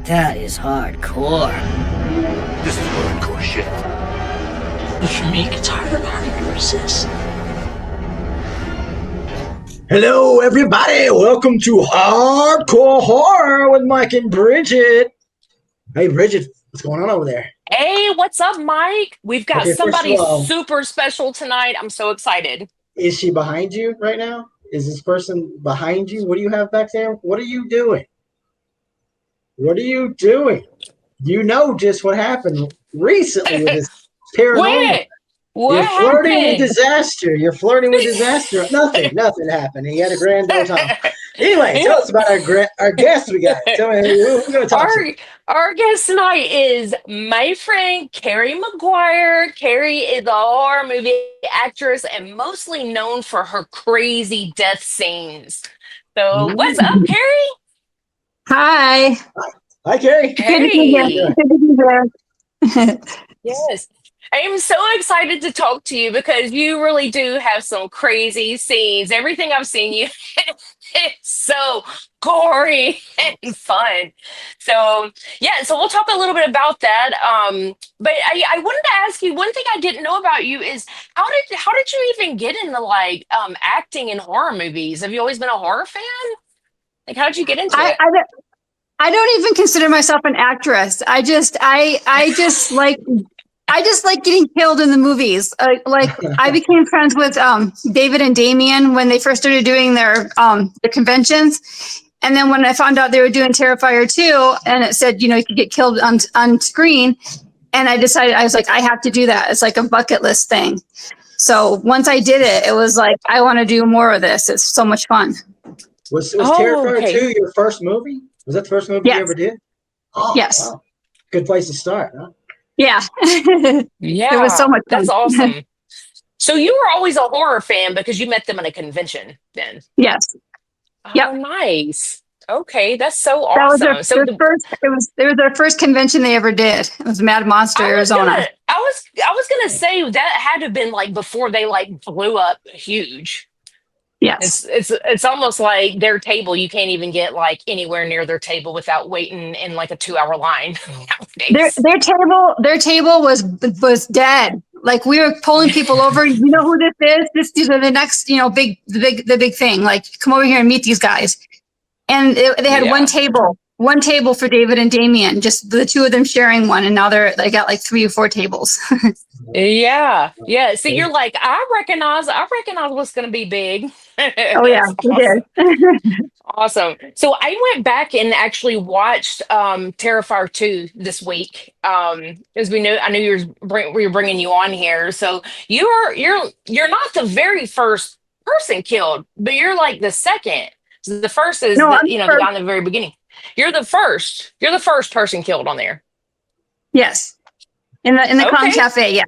That is hardcore. This is hardcore shit. But for me, it's harder to resist. Hello, everybody. Welcome to Hardcore Horror with Mike and Bridget. Hey, Bridget, what's going on over there? Hey, what's up, Mike? We've got Okay, somebody first of all, super special tonight. I'm so excited. is she behind you right now? Is this person behind you? What do you have back there? What are you doing? What are you doing? You know just what happened recently with this paranormal. What You're flirting with happened? disaster. You're flirting with disaster. Nothing happened. He had a grand old time. Anyway, tell us about our guest we got. Tell me who we're going to talk to. Our guest tonight is my friend Kelly McGuire. Kerry is a horror movie actress and mostly known for her crazy death scenes. So, what's up, Kerry? Hi. Hi, Kerry. Hey. Good to be here. Yes. I am so excited to talk to you because you really do have some crazy scenes. Everything I've seen you, it's so gory and fun. So, yeah, so we'll talk a little bit about that. But I wanted to ask you one thing I didn't know about you is how did you even get into acting in horror movies? Have you always been a horror fan? Like, how did you get into it? I don't even consider myself an actress. I just like getting killed in the movies. I became friends with David and Damien when they first started doing their conventions. And then when I found out they were doing Terrififer 2 and it said, you could get killed on screen. And I decided, I was like, I have to do that. It's like a bucket list thing. So once I did it, it was like, I want to do more of this. It's so much fun. Was Terrifier okay. 2 your first movie? Was that the first movie you ever did? Oh, Yes. wow. Good place to start, huh? Yeah. Yeah. It was so much fun. That's awesome. So you were always a horror fan because you met them at a convention then? Yes. Oh, Yep. nice. Okay, that's so That was awesome. it was their first convention they ever did. It was Mad Monster, Arizona. I was gonna say that had to have been before they blew up huge. Yes. It's almost like their table. You can't even get anywhere near their table without waiting in a 2-hour line nowadays. Their table was dead. Like we were pulling people over. You know who this is? These are the next, the big thing. Like come over here and meet these guys. And they had one table for David and Damien, just the two of them sharing one. And now they got 3 or 4 tables. Yeah. So you're like, I recognize what's going to be big. Oh yeah, we did. Awesome. So I went back and actually watched Terrifier 2 this week. As I knew we were bringing you on here. So you're not the very first person killed, but you're the second. So the first is the guy in the very beginning. You're the first. You're the first person killed on there. Yes. In the Clown Cafe, yeah.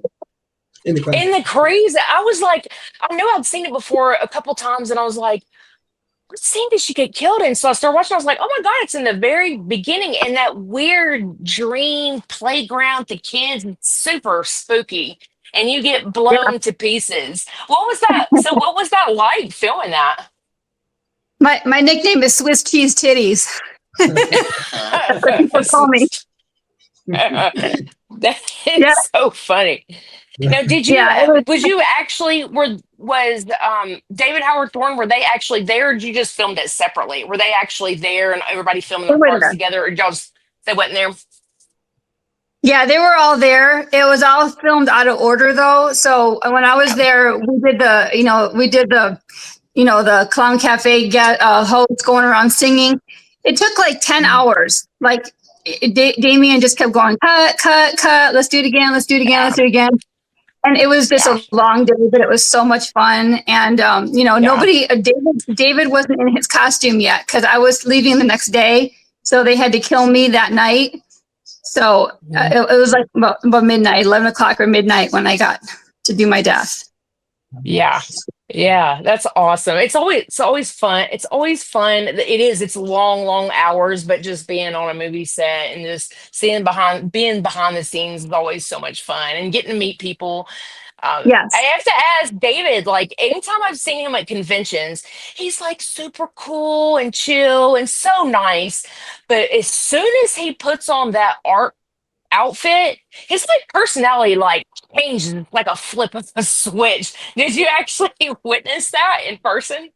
In the crazy, I was like, I know I'd seen it before a couple times, and I was like, what scene did she get killed in? So I started watching. I was like, oh my god, it's in the very beginning, and that weird dream playground. The kids, it's super spooky, and you get blown to pieces. What was that? So what was that like filming that? My nickname is Swiss Cheese Titties. That's what people call me. That is so funny. Now, did you? Was you actually? Was David Howard Thorne? Were they actually there? Or did you just filmed it separately? Were they actually there and everybody filming the parts together? Or they wasn't there? Yeah, they were all there. It was all filmed out of order, though. So when I was there, we did the Clown Cafe host going around singing. It took 10 hours. Damien just kept going, cut. Let's do it again. Let's do it again. Let's do it again. And it was just a long day, but it was so much fun. And, David wasn't in his costume yet because I was leaving the next day. So they had to kill me that night. So it was about midnight, 11 o'clock or midnight when I got to do my death. Yeah, that's awesome. It's always fun. It's always fun. It is. It's long hours, but just being on a movie set and just being behind the scenes is always so much fun and getting to meet people. Yes. I have to ask David, like, anytime I've seen him at conventions, he's like super cool and chill and so nice. But as soon as he puts on that art outfit, his like personality like changes like a flip of a switch. Did you actually witness that in person?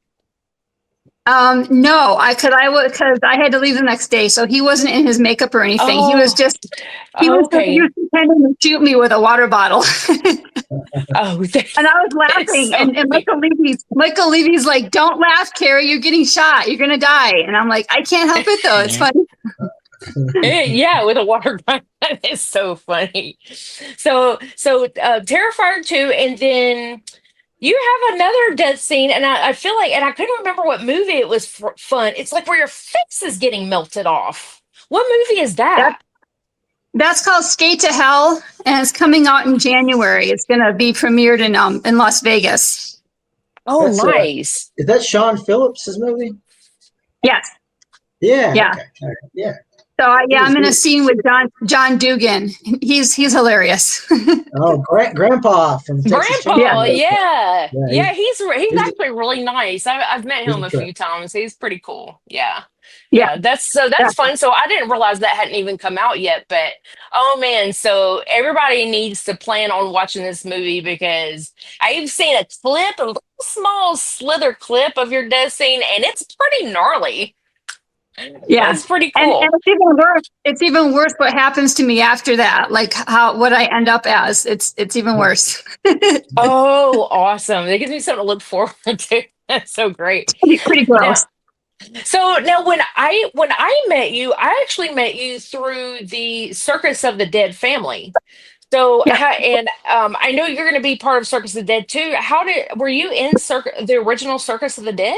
No, because I had to leave the next day, so he wasn't in his makeup or anything. He was Oh, just he was okay. pretending to shoot me with a water bottle. Oh, And I was that's laughing, so and funny. Michael Levy's like, "Don't laugh, Kerry. You're getting shot. You're gonna die." And I'm like, "I can't help it though. It's funny." Yeah, with a water gun. That is so funny. So Terrifier 2, and then you have another death scene, and I feel like, and I couldn't remember what movie it was fun. It's like where your face is getting melted off. What movie is That that? that's called Skate to Hell, and it's coming out in January. It's gonna be premiered in Las Vegas. Oh, That's nice. is that Sean Phillips' movie? Yes, Yeah. yeah. Okay. All right. Yeah. So I'm in a Good. scene with John Dugan. He's hilarious. Oh, Grandpa from Texas Grandpa, Yeah. Chainsaw. yeah, Yeah. yeah, he's He's, actually really nice. I've met he's him a a trip. few times. He's pretty cool. Yeah, Yeah, yeah. yeah. That's fun. So I didn't realize that hadn't even come out yet. But oh man, so everybody needs to plan on watching this movie because I've seen a clip, a little small slither clip of your death scene, and it's pretty gnarly. Yeah. It's pretty And cool. it's even worse. It's even worse what happens to me after that. Like what I end up as. It's even worse. Oh, awesome! That gives me something to look forward to. That's so great. Pretty gross. Now, so now when I met you, I actually met you through the Circus of the Dead family. So Yeah. and I know you're going to be part of Circus of the Dead too. Were you in the original Circus of the Dead?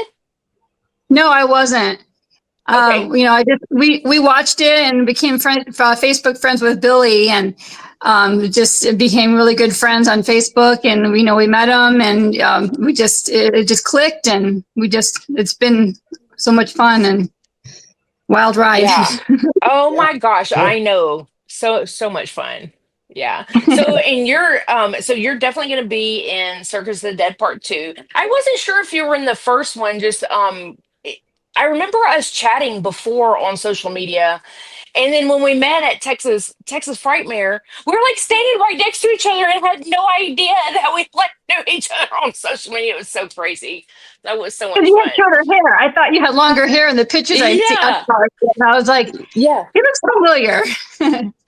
No, I wasn't. Okay. I just we watched it and became Facebook friends with Billy, and just became really good friends on Facebook. And we met him, and it just clicked, and it's been so much fun and wild ride. Yeah. Oh Yeah. my gosh, Yeah. I know. So much fun. Yeah. So and you're definitely going to be in Circus of the Dead Part 2. I wasn't sure if you were in the first one, just I remember us chatting before on social media, and then when we met at Texas Frightmare, we were like standing right next to each other and had no idea that we like knew each other on social media. It was so crazy. That was so much You fun. had shorter hair. I thought you had longer hair in the pictures I Yeah. saw. And I was like, Yeah. you look familiar.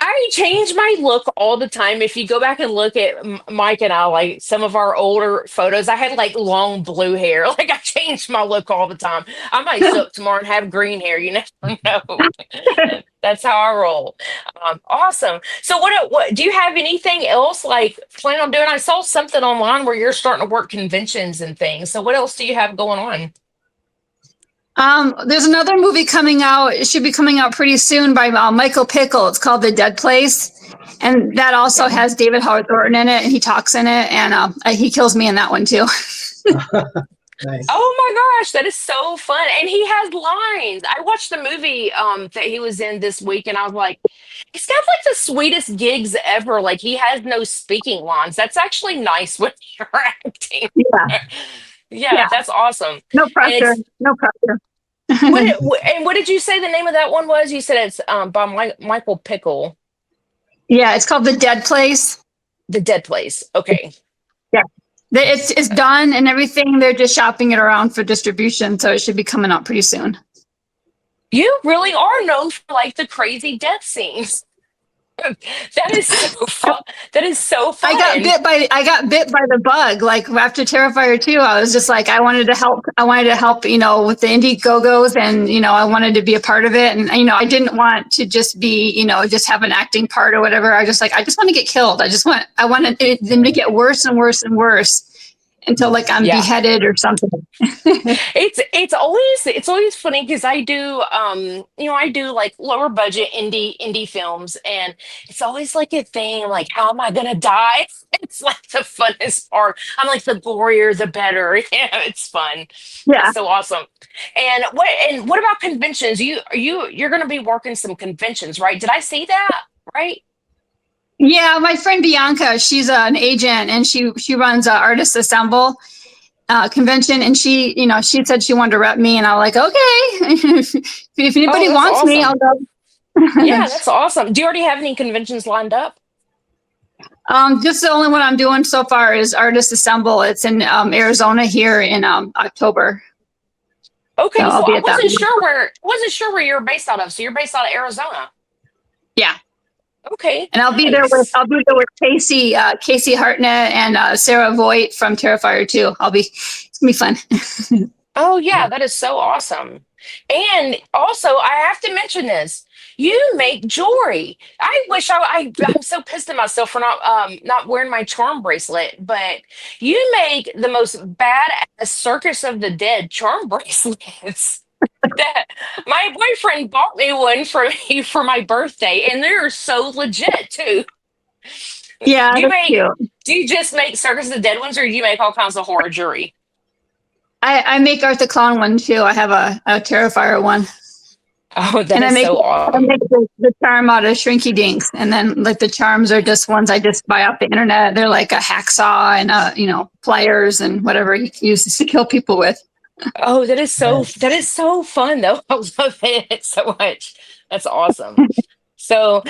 I change my look all the time. If you go back and look at Mike and I, like some of our older photos, I had like long blue hair. Like I changed my look all the time. I might show up tomorrow and have green hair. You never know. That's how I roll. Awesome. So what do you have anything else like plan on doing? I saw something online where you're starting to work conventions and things. So what else do you have going on? There's another movie coming out. It should be coming out pretty soon by Michael Pickle. It's called The Dead Place. And that also has David Howard Thornton in it, and he talks in it, and he kills me in that one too. Nice. Oh my gosh, that is so fun. And he has lines. I watched the movie that he was in this week, and I was like, he's got like the sweetest gigs ever. Like he has no speaking lines. That's actually nice when you're acting. Yeah. Yeah, Yeah. that's awesome. No And pressure. it's No pressure. what did you say the name of that one was? You said it's by Michael Pickle, Yeah, it's called The Dead Place. The Dead Place. Okay. Yeah. It's done and everything. They're just shopping it around for distribution, so it should be coming out pretty soon. You really are known for like the crazy death scenes. That is so fun. That is so fun. I got bit by the bug. Like after Terrifier 2, I was just like, I wanted to help, with the Indiegogo's, and, I wanted to be a part of it. And, I didn't want to just be, just have an acting part or whatever. I just want to get killed. I wanted them to get worse and worse and worse until like I'm Yeah. beheaded or something. It's always funny because I do like lower budget indie films, and it's always like a thing like, how am I gonna die? It's like the funnest part. I'm like, the gorier the better. Yeah, it's fun. Yeah. It's so awesome. And what about conventions? You're gonna be working some conventions, right? Did I see that right? Yeah, my friend Bianca, she's an agent and she runs Artists Assemble convention, and she said she wanted to rep me, and I'm like, okay, if anybody that's wants me, awesome. I'll go. Yeah, that's awesome. Do you already have any conventions lined up? Just the only one I'm doing so far is Artist Assemble. It's in Arizona here in October. Okay, So so I'll be I at that wasn't sure where you're based out of. So you're based out of Arizona. Yeah. Okay. And I'll be there with Casey Hartnett and Sarah Voigt from Terrifier too. It's gonna be fun. Oh yeah, that is so awesome. And also, I have to mention this. You make jewelry. I wish I'm so pissed at myself for not wearing my charm bracelet, but you make the most badass Circus of the Dead charm bracelets. That my boyfriend bought me one for me for my birthday, and they're so legit too. Yeah, Do you that's cute. do you just make Circus of the Dead ones, or do you make all kinds of horror jewelry? I make Art the Clown one too. I have a Terrifier one. Oh, And I that is make so I awesome. make the charm out of Shrinky Dinks, and then like the charms are just ones I just buy off the internet. They're like a hacksaw and pliers and whatever he uses to kill people with. Oh, that is so fun though. I love it so much. That's awesome. So,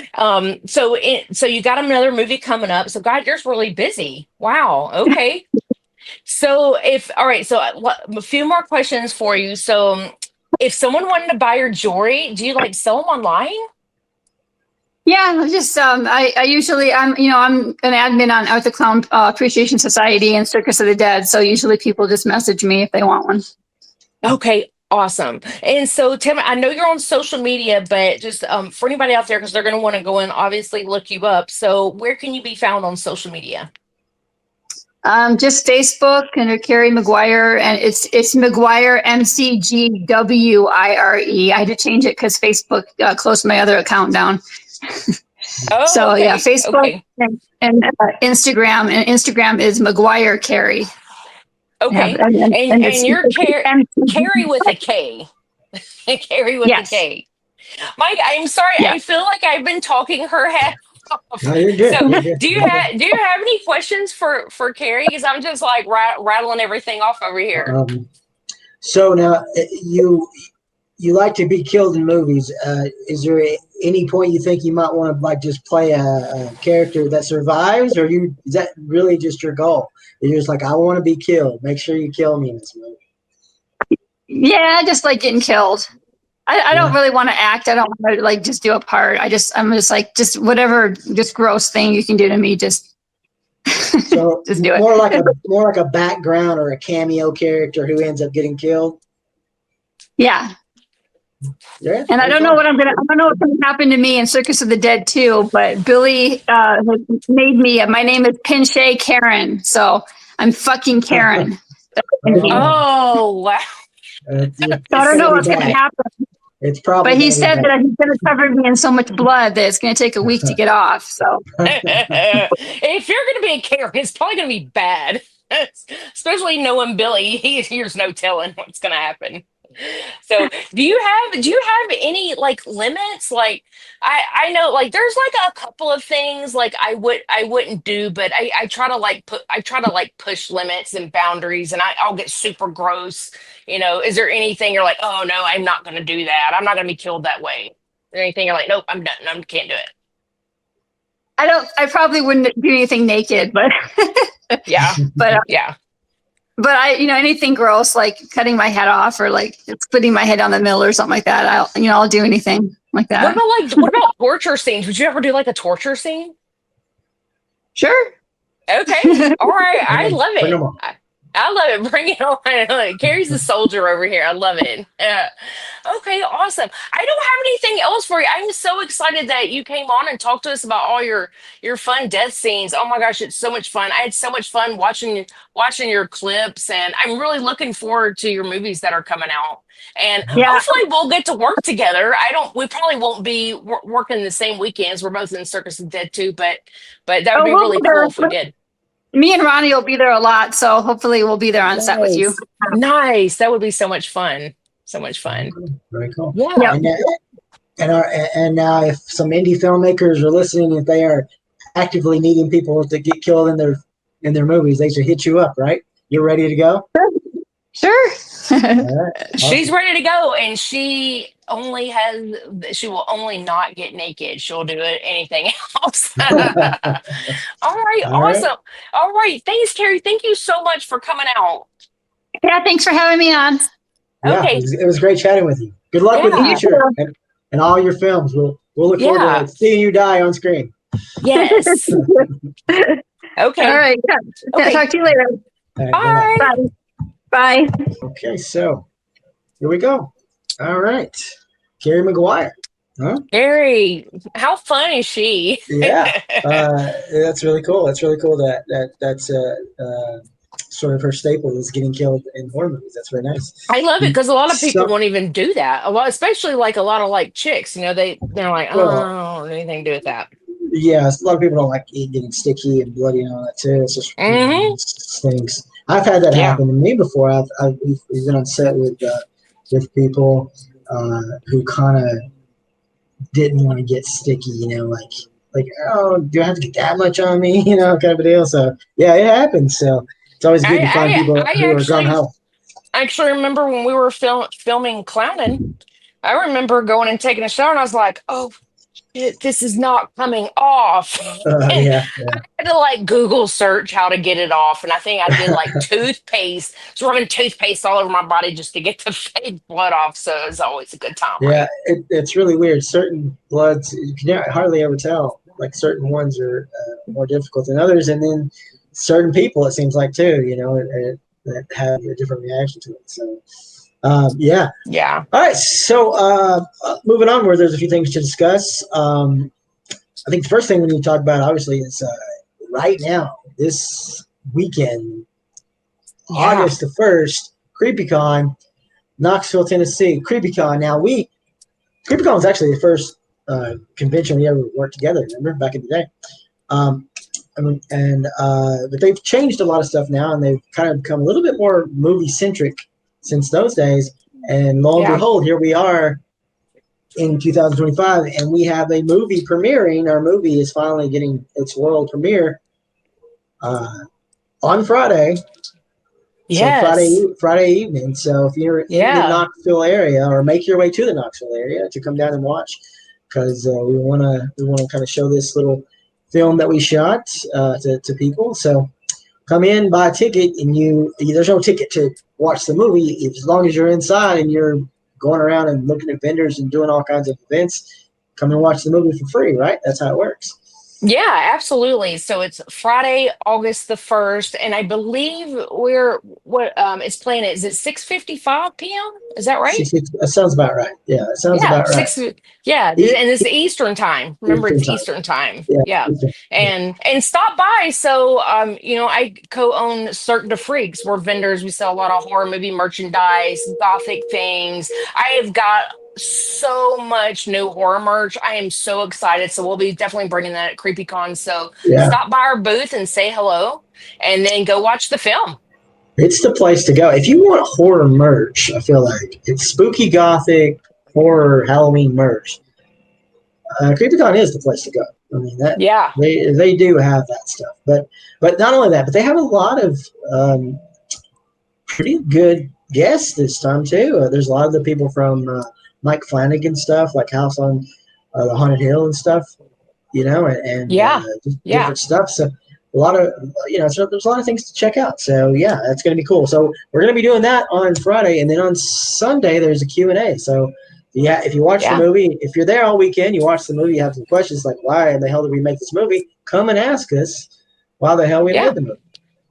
so you got another movie coming up. So, God, you're really busy. Wow. Okay. So, all right. So, a few more questions for you. So, if someone wanted to buy your jewelry, do you like sell them online? Yeah, just I usually I'm an admin on Art the Clown Appreciation Society and Circus of the Dead, so usually people just message me if they want one. Okay, awesome. And so, Tim, I know you're on social media, but just for anybody out there, because they're going to want to go and obviously look you up. So, where can you be found on social media? Just Facebook under Kerry McGuire, and it's McGuire McGwire. I had to change it because Facebook closed my other account down. Oh, So okay. yeah, Facebook Okay. and Instagram, and Instagram is McGuire Kerry. Okay. Yeah, And you're Carrie with a K. Carrie with a Yes. K. Mike, I'm sorry. Yeah. I feel like I've been talking her head off. No, you're good. So, You're good. do you have any questions for Carrie? Because I'm just like rattling everything off over here. So now you like to be killed in movies. Is there any point you think you might want to like just play a character that survives, or is that really just your goal? You're just like, I want to be killed. Make sure you kill me in this movie. Yeah, I just like getting killed. I don't really want to act. I don't want to like just do a part. I'm just like, just whatever, just gross thing you can do to me. Just So just do it. more like a background or a cameo character who ends up getting killed. Yeah. Yeah. And I don't know what's gonna happen to me in Circus of the Dead too, but Billy has made me. My name is Pinche Karen, so I'm fucking Karen. Oh, wow. So I don't know what's gonna happen, It's probably. but he said that he's gonna cover me in so much blood that it's gonna take a week to get off. So If you're going to be a Carrie, it's probably going to be bad. Especially knowing Billy, there's no telling what's going to happen. So, do you have any like limits? Like, I know like there's like a couple of things like I wouldn't do, but I try to like push limits and boundaries, and I'll get super gross. Is there anything you're like, oh no, I'm not going to do that. I'm not going to be killed that way. Is there anything you're like, nope, I'm done. I can't do it. I probably wouldn't do anything naked, but Yeah, but yeah. but anything gross like cutting my head off or like splitting my head down the middle or something like that. I'll do anything like that. What about torture scenes? Would you ever do like a torture scene? Sure. Okay. All right. I love Bring 'em it. on. I love it. Bring it on. Carrie's the soldier over here. I love it. Okay, awesome. I don't have anything else for you. I'm so excited that you came on and talked to us about all your fun death scenes. Oh my gosh, it's so much fun. I had so much fun watching your clips, and I'm really looking forward to your movies that are coming out. And hopefully we'll get to work together. We probably won't be working the same weekends. We're both in Circus of Dead too, but that would be really cool if we did. Me and Ronnie will be there a lot, so hopefully we'll be there on set with you. Nice. That would be so much fun. So much fun. Very cool. Yeah. And now, if some indie filmmakers are listening, if they are actively needing people to get killed in their movies, they should hit you up, right? You're ready to go? Sure. All right. She's Awesome. ready to go, and she will only not get naked. She'll do it anything else. All right, All right. awesome. All right, thanks, Kerry. Thank you so much for coming out. Yeah, thanks for having me on. Yeah, Okay. it was great chatting with you. Good luck with the Yeah. future and all your films. We'll look forward Yeah. to seeing you die on screen. Yes. Okay. All right. Yeah. Okay. Talk to you later. All right, bye-bye. Bye. Bye. Okay, so here we go. All right. Kerry McGuire. Huh? Kerry, how fun is she? Yeah. That's really cool. That's really cool that's sort of her staple is getting killed in horror movies. That's very nice. I love it because a lot of people So- won't even do that. A lot, especially like a lot of like chicks. You know, they're like, oh, Well- I don't want anything to do with that. Yeah, a lot of people don't like it getting sticky and bloody and all that too. It's just things. I've had that Yeah. happen to me before. We've been on set with people who kind of didn't want to get sticky. You know, like oh, do I have to get that much on me? You know, kind of a deal. So yeah, it happens. So it's always good to find people who are gung ho. I actually remember when we were filming Clowning. I remember going and taking a shower, and I was like, oh. This is not coming off. Yeah. I had to like Google search how to get it off, and I think I did like toothpaste, so rubbing toothpaste all over my body just to get the fake blood off. So it was always a good time. Yeah, Right? it's really weird. Certain bloods you can hardly ever tell. Like certain ones are more difficult than others, and then certain people it seems like too. You know, that have a different reaction to it. So. Yeah. Yeah. All right. So moving on, where there's a few things to discuss. I think the first thing we need to talk about, obviously, is right now, this weekend, August the 1st, Creepycon, Knoxville, Tennessee. Creepycon. Now, Creepycon was actually the first convention we ever worked together, remember, back in the day. But they've changed a lot of stuff now, and they've kind of become a little bit more movie-centric since those days. And lo and behold, here we are in 2025, and we have a movie premiering. Our movie is finally getting its world premiere on Friday. Yes. So Friday evening. So if you're in the Knoxville area, or make your way to the Knoxville area to come down and watch, because we want to kind of show this little film that we shot to people. So come in, buy a ticket, and there's no ticket to watch the movie. As long as you're inside and you're going around and looking at vendors and doing all kinds of events, come and watch the movie for free, right? That's how it works. Yeah, absolutely. So it's Friday, August the 1st, and I believe it's playing is it 6:55 p.m.? Is that right? That sounds about right. Yeah, that sounds about right. And it's Eastern time. Remember, it's Eastern time. Yeah. And stop by. So I co-own Cirque de Freaks. We're vendors. We sell a lot of horror movie merchandise, gothic things. I have got so much new horror merch. I am so excited. So we'll be definitely bringing that at Creepycon. So stop by our booth and say hello, and then go watch the film. It's the place to go. If you want horror merch, I feel like it's spooky gothic horror Halloween merch. Creepycon is the place to go. I mean they do have that stuff. But not only that, but they have a lot of pretty good guests this time too. There's a lot of the people from Mike Flanagan stuff, like House on the Haunted Hill and stuff, and different stuff. So a lot of, so there's a lot of things to check out. So yeah, that's going to be cool. So we're going to be doing that on Friday, and then on Sunday there's a Q&A. So if you watch the movie, if you're there all weekend, you watch the movie, you have some questions like, why in the hell did we make this movie? Come and ask us why the hell we made the movie,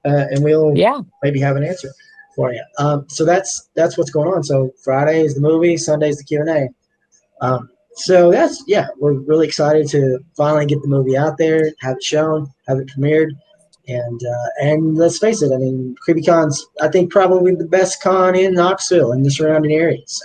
and we'll maybe have an answer for you. So that's what's going on. So Friday is the movie, Sunday is the Q&A. So we're really excited to finally get the movie out there, have it shown, have it premiered, and let's face it, I mean, Creepycon's I think probably the best con in Knoxville and the surrounding areas.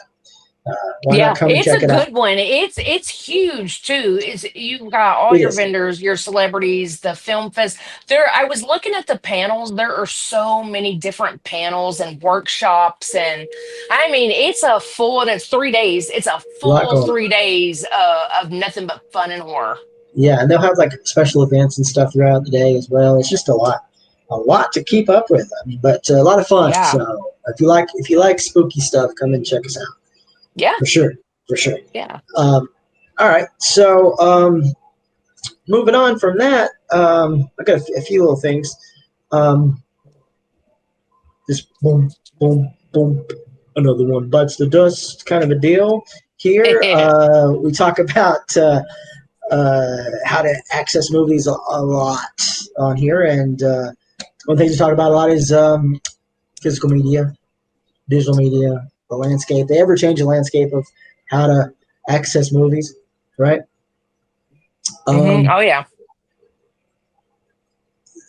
Why not come and check it out? It's a good one. It's huge too. You've got all your vendors, your celebrities, the film fest. I was looking at the panels. There are so many different panels and workshops, and I mean, it's 3 days. It's a full 3 days of nothing but fun and horror. Yeah, and they'll have like special events and stuff throughout the day as well. It's just a lot to keep up with. I mean, but a lot of fun. Yeah. So if you like spooky stuff, come and check us out Yeah. for sure. Yeah. All right, so moving on from that, I got a few little things. Just boom, boom, boom. Another one bites the dust, kind of a deal. Here, we talk about how to access movies a lot on here, and one of the things we talk about a lot is physical media, digital media, the landscape. They ever change the landscape of how to access movies, right? Oh yeah.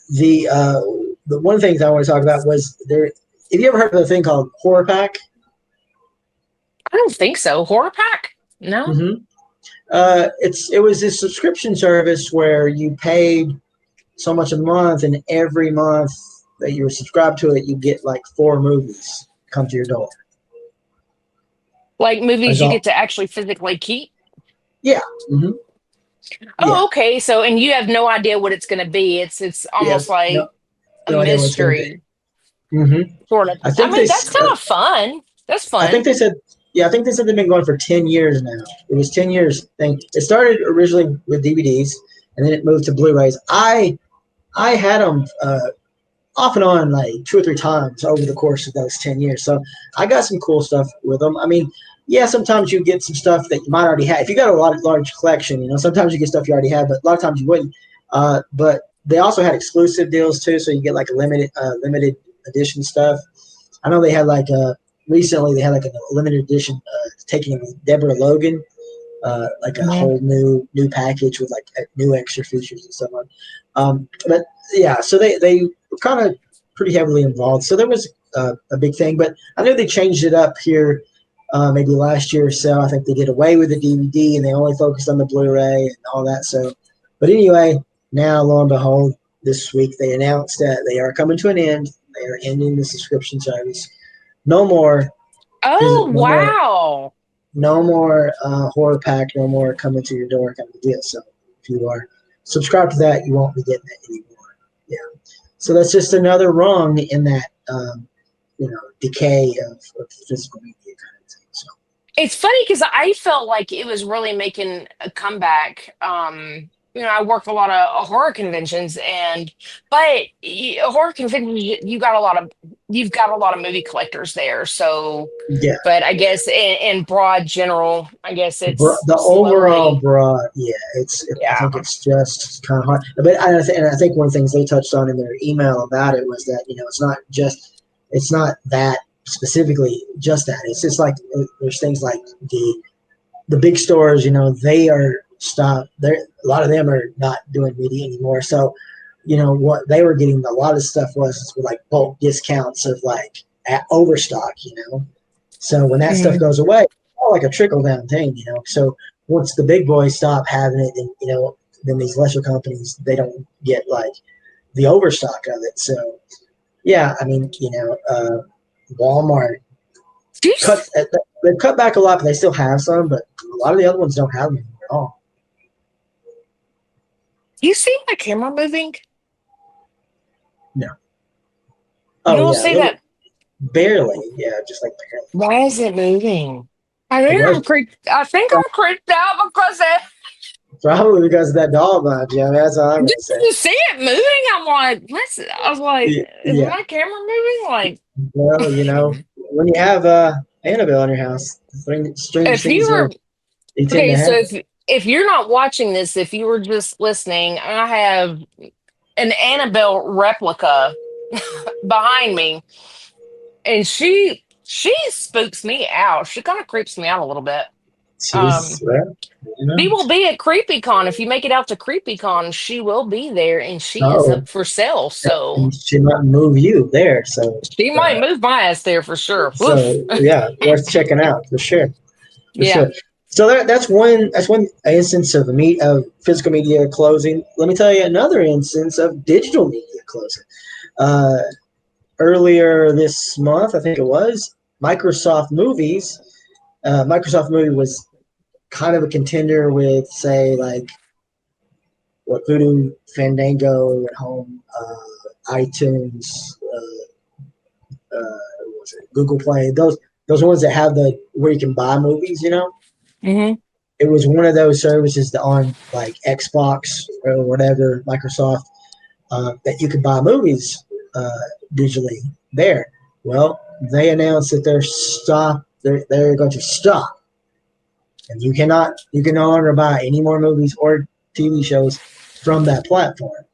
The one of the things I want to talk about was there. Have you ever heard of a thing called Horror Pack? I don't think so. Horror Pack? No. Mm-hmm. It was this subscription service where you paid so much a month, and every month that you were subscribed to it, you get like 4 movies come to your door. Like movies That's you all. get to actually physically keep? Yeah. Mm-hmm. Oh, Yeah. okay. So, and you have no idea what it's going to be. It's almost like no a idea what it's gonna mystery, be. Mm-hmm. sort of. I I think mean, that's kind of fun. That's fun. I think they said they've been going for 10 years now. It was 10 years thing. It started originally with DVDs, and then it moved to Blu-rays. I had them off and on like 2 or 3 times over the course of those 10 years. So I got some cool stuff with them. I mean, yeah, sometimes you get some stuff that you might already have. If you got a large collection, sometimes you get stuff you already have, but a lot of times you wouldn't. But they also had exclusive deals too, so you get like a limited edition stuff. I know they had like recently they had like a limited edition taking Deborah Logan, like a whole new package with like new extra features and stuff like. But yeah, so they were kind of pretty heavily involved. So there was a big thing, but I know they changed it up here maybe last year or so. I think they did away with the DVD and they only focused on the Blu-ray and all that. So, but anyway, now lo and behold, this week they announced that they are coming to an end. They are ending the subscription service. No more. Oh, wow. No more Horror Pack. No more coming to your door kind of deal. So if you are subscribed to that, you won't be getting it anymore. Yeah. So that's just another rung in that, decay of physical media kind of thing. So It's funny because I felt like it was really making a comeback. I work a lot of horror conventions, but horror conventions, you've got a lot of movie collectors there. So, yeah. But I guess in broad general, I guess it's the overall broad. Yeah, I think it's just kind of hard. But I think one of the things they touched on in their email about it was that it's not that specifically just that. It's just like there's things like the big stores. They are stopped. A lot of them are not doing media anymore. So, what they were getting a lot of stuff was with like bulk discounts of like at overstock. So when that stuff goes away, it's all like a trickle down thing. So once the big boys stop having it, and then these lesser companies, they don't get like the overstock of it. So yeah, I mean, Walmart they've cut back a lot, but they still have some. But a lot of the other ones don't have them anymore at all. You see my camera moving? No. You don't see that? Barely. Yeah, just like barely. Why is it moving? I think I'm creeped out because Probably because of that doll behind you. I mean, that's all I'm going to say. you see it moving. I'm like, listen. I was like, is my camera moving? Like, well, when you have Annabelle in your house, strange things if you're not watching this, if you were just listening, I have an Annabelle replica behind me, and she spooks me out. She kind of creeps me out a little bit. She will be at Creepycon. If you make it out to Creepycon, she will be there, and she is up for sale. So and she might move you there. So she might move my ass there for sure. So yeah, worth checking out for sure. Sure. So that's one instance of physical media closing. Let me tell you another instance of digital media closing. Earlier this month, I think it was, Microsoft Movies. Microsoft Movie was kind of a contender with, say, like what Voodoo, Fandango at home, iTunes, what was it, Google Play, those ones that have the where you can buy movies, you know. Mm-hmm. It was one of those services that on like Xbox or whatever, Microsoft, that you could buy movies digitally there. Well, they announced that they're going to stop, and you can no longer buy any more movies or TV shows from that platform.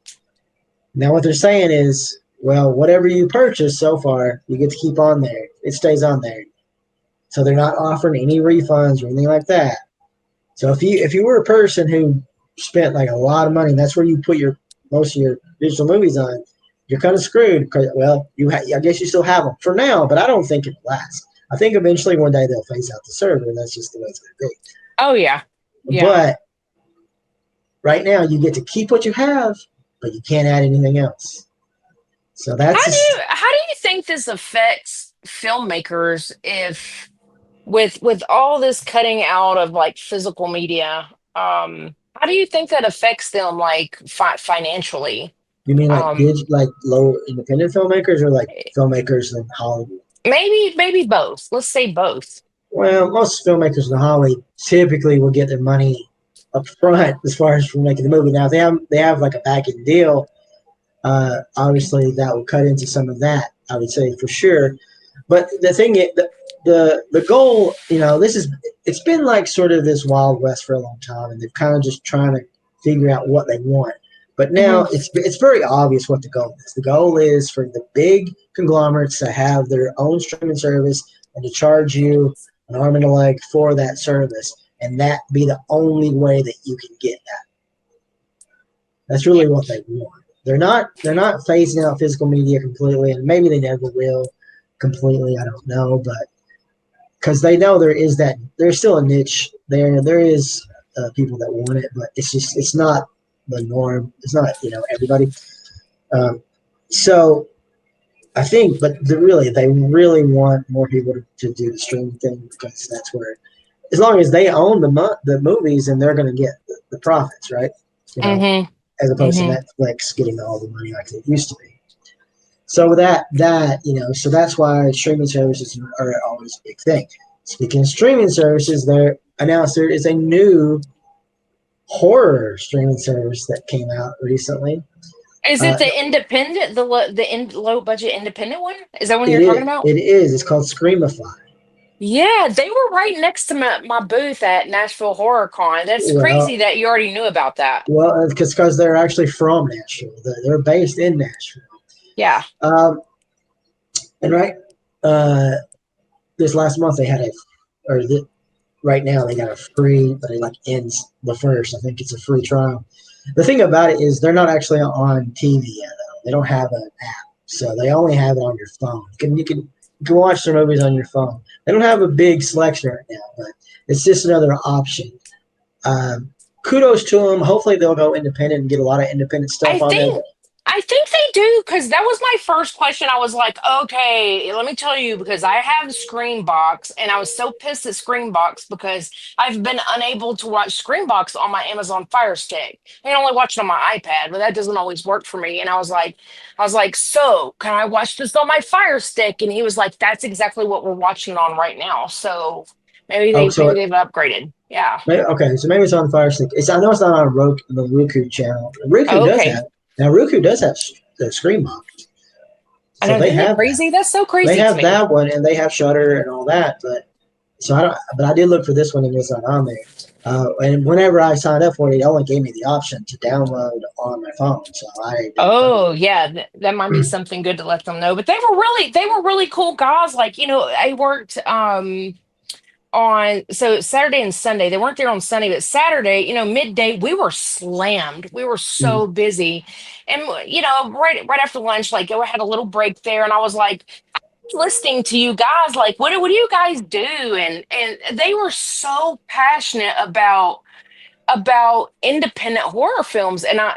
Now, what they're saying is, well, whatever you purchase so far, you get to keep on there. It stays on there. So they're not offering any refunds or anything like that. So if you were a person who spent like a lot of money, and that's where you put most of your digital movies on, you're kind of screwed. Because, well, I guess you still have them for now, but I don't think it'll last. I think eventually one day they'll phase out the server, and that's just the way it's going to be. Oh yeah. But right now, you get to keep what you have, but you can't add anything else. So that's how do you think this affects filmmakers if with all this cutting out of like physical media, how do you think that affects them like financially? you mean like Um, like low independent filmmakers or like filmmakers in Hollywood? maybe both. Let's say both. Well, most filmmakers in Hollywood typically will get their money up front as far as from making the movie. Now, if they have like a back end deal, obviously that will cut into some of that, I would say for sure. But the thing is, the goal, it's been like sort of this Wild West for a long time, and they're kind of just trying to figure out what they want. But now it's very obvious what the goal is. The goal is for the big conglomerates to have their own streaming service and to charge you an arm and a leg for that service, and that be the only way that you can get that. That's really what they want. They're not phasing out physical media completely, and maybe they never will completely. I don't know, but because they know there's still a niche there. There is people that want it, but it's not the norm. It's not everybody. So I think, but they really want more people to do the streaming thing, because that's where, as long as they own the movies, and they're going to get the profits, right? As opposed to Netflix getting all the money like it used to be. So so that's why streaming services are always a big thing. Speaking of streaming services, there is a new horror streaming service that came out recently. Is it the independent, the low budget independent one? Is that one you're talking about? It is. It's called Screamify. Yeah, they were right next to my booth at Nashville Horror Con. That's crazy that you already knew about that. Well, because they're actually from Nashville. They're based in Nashville. Yeah. And this last month they had right now they got a free, but it like ends the first. I think it's a free trial. The thing about it is they're not actually on TV yet, though. They don't have an app, so they only have it on your phone. You can watch their movies on your phone. They don't have a big selection right now, but it's just another option. Kudos to them. Hopefully they'll go independent and get a lot of independent stuff on there. I think they do, because that was my first question. I was like, okay, let me tell you, because I have Screenbox, and I was so pissed at Screenbox because I've been unable to watch Screenbox on my Amazon Fire Stick. I can only watch it on my iPad, but that doesn't always work for me. And I was like, so can I watch this on my Fire Stick? And he was like, that's exactly what we're watching on right now. So maybe they've upgraded. Yeah. Okay, so maybe it's on Fire Stick. I know it's not on the Roku channel. Roku does have the Screenbox. I know, they have crazy. That's so crazy. They have that one, and they have Shudder and all that. But I did look for this one, and it's not on there. And whenever I signed up for it, it only gave me the option to download on my phone. So that might be something good to let them know. But they were really cool guys. Like, I worked on Saturday and Sunday. They weren't there on Sunday, but Saturday, midday, we were slammed. We were so busy. And right after lunch, like, I had a little break there, and I was like listening to you guys, like, what do you guys do? And they were so passionate about about independent horror films, and I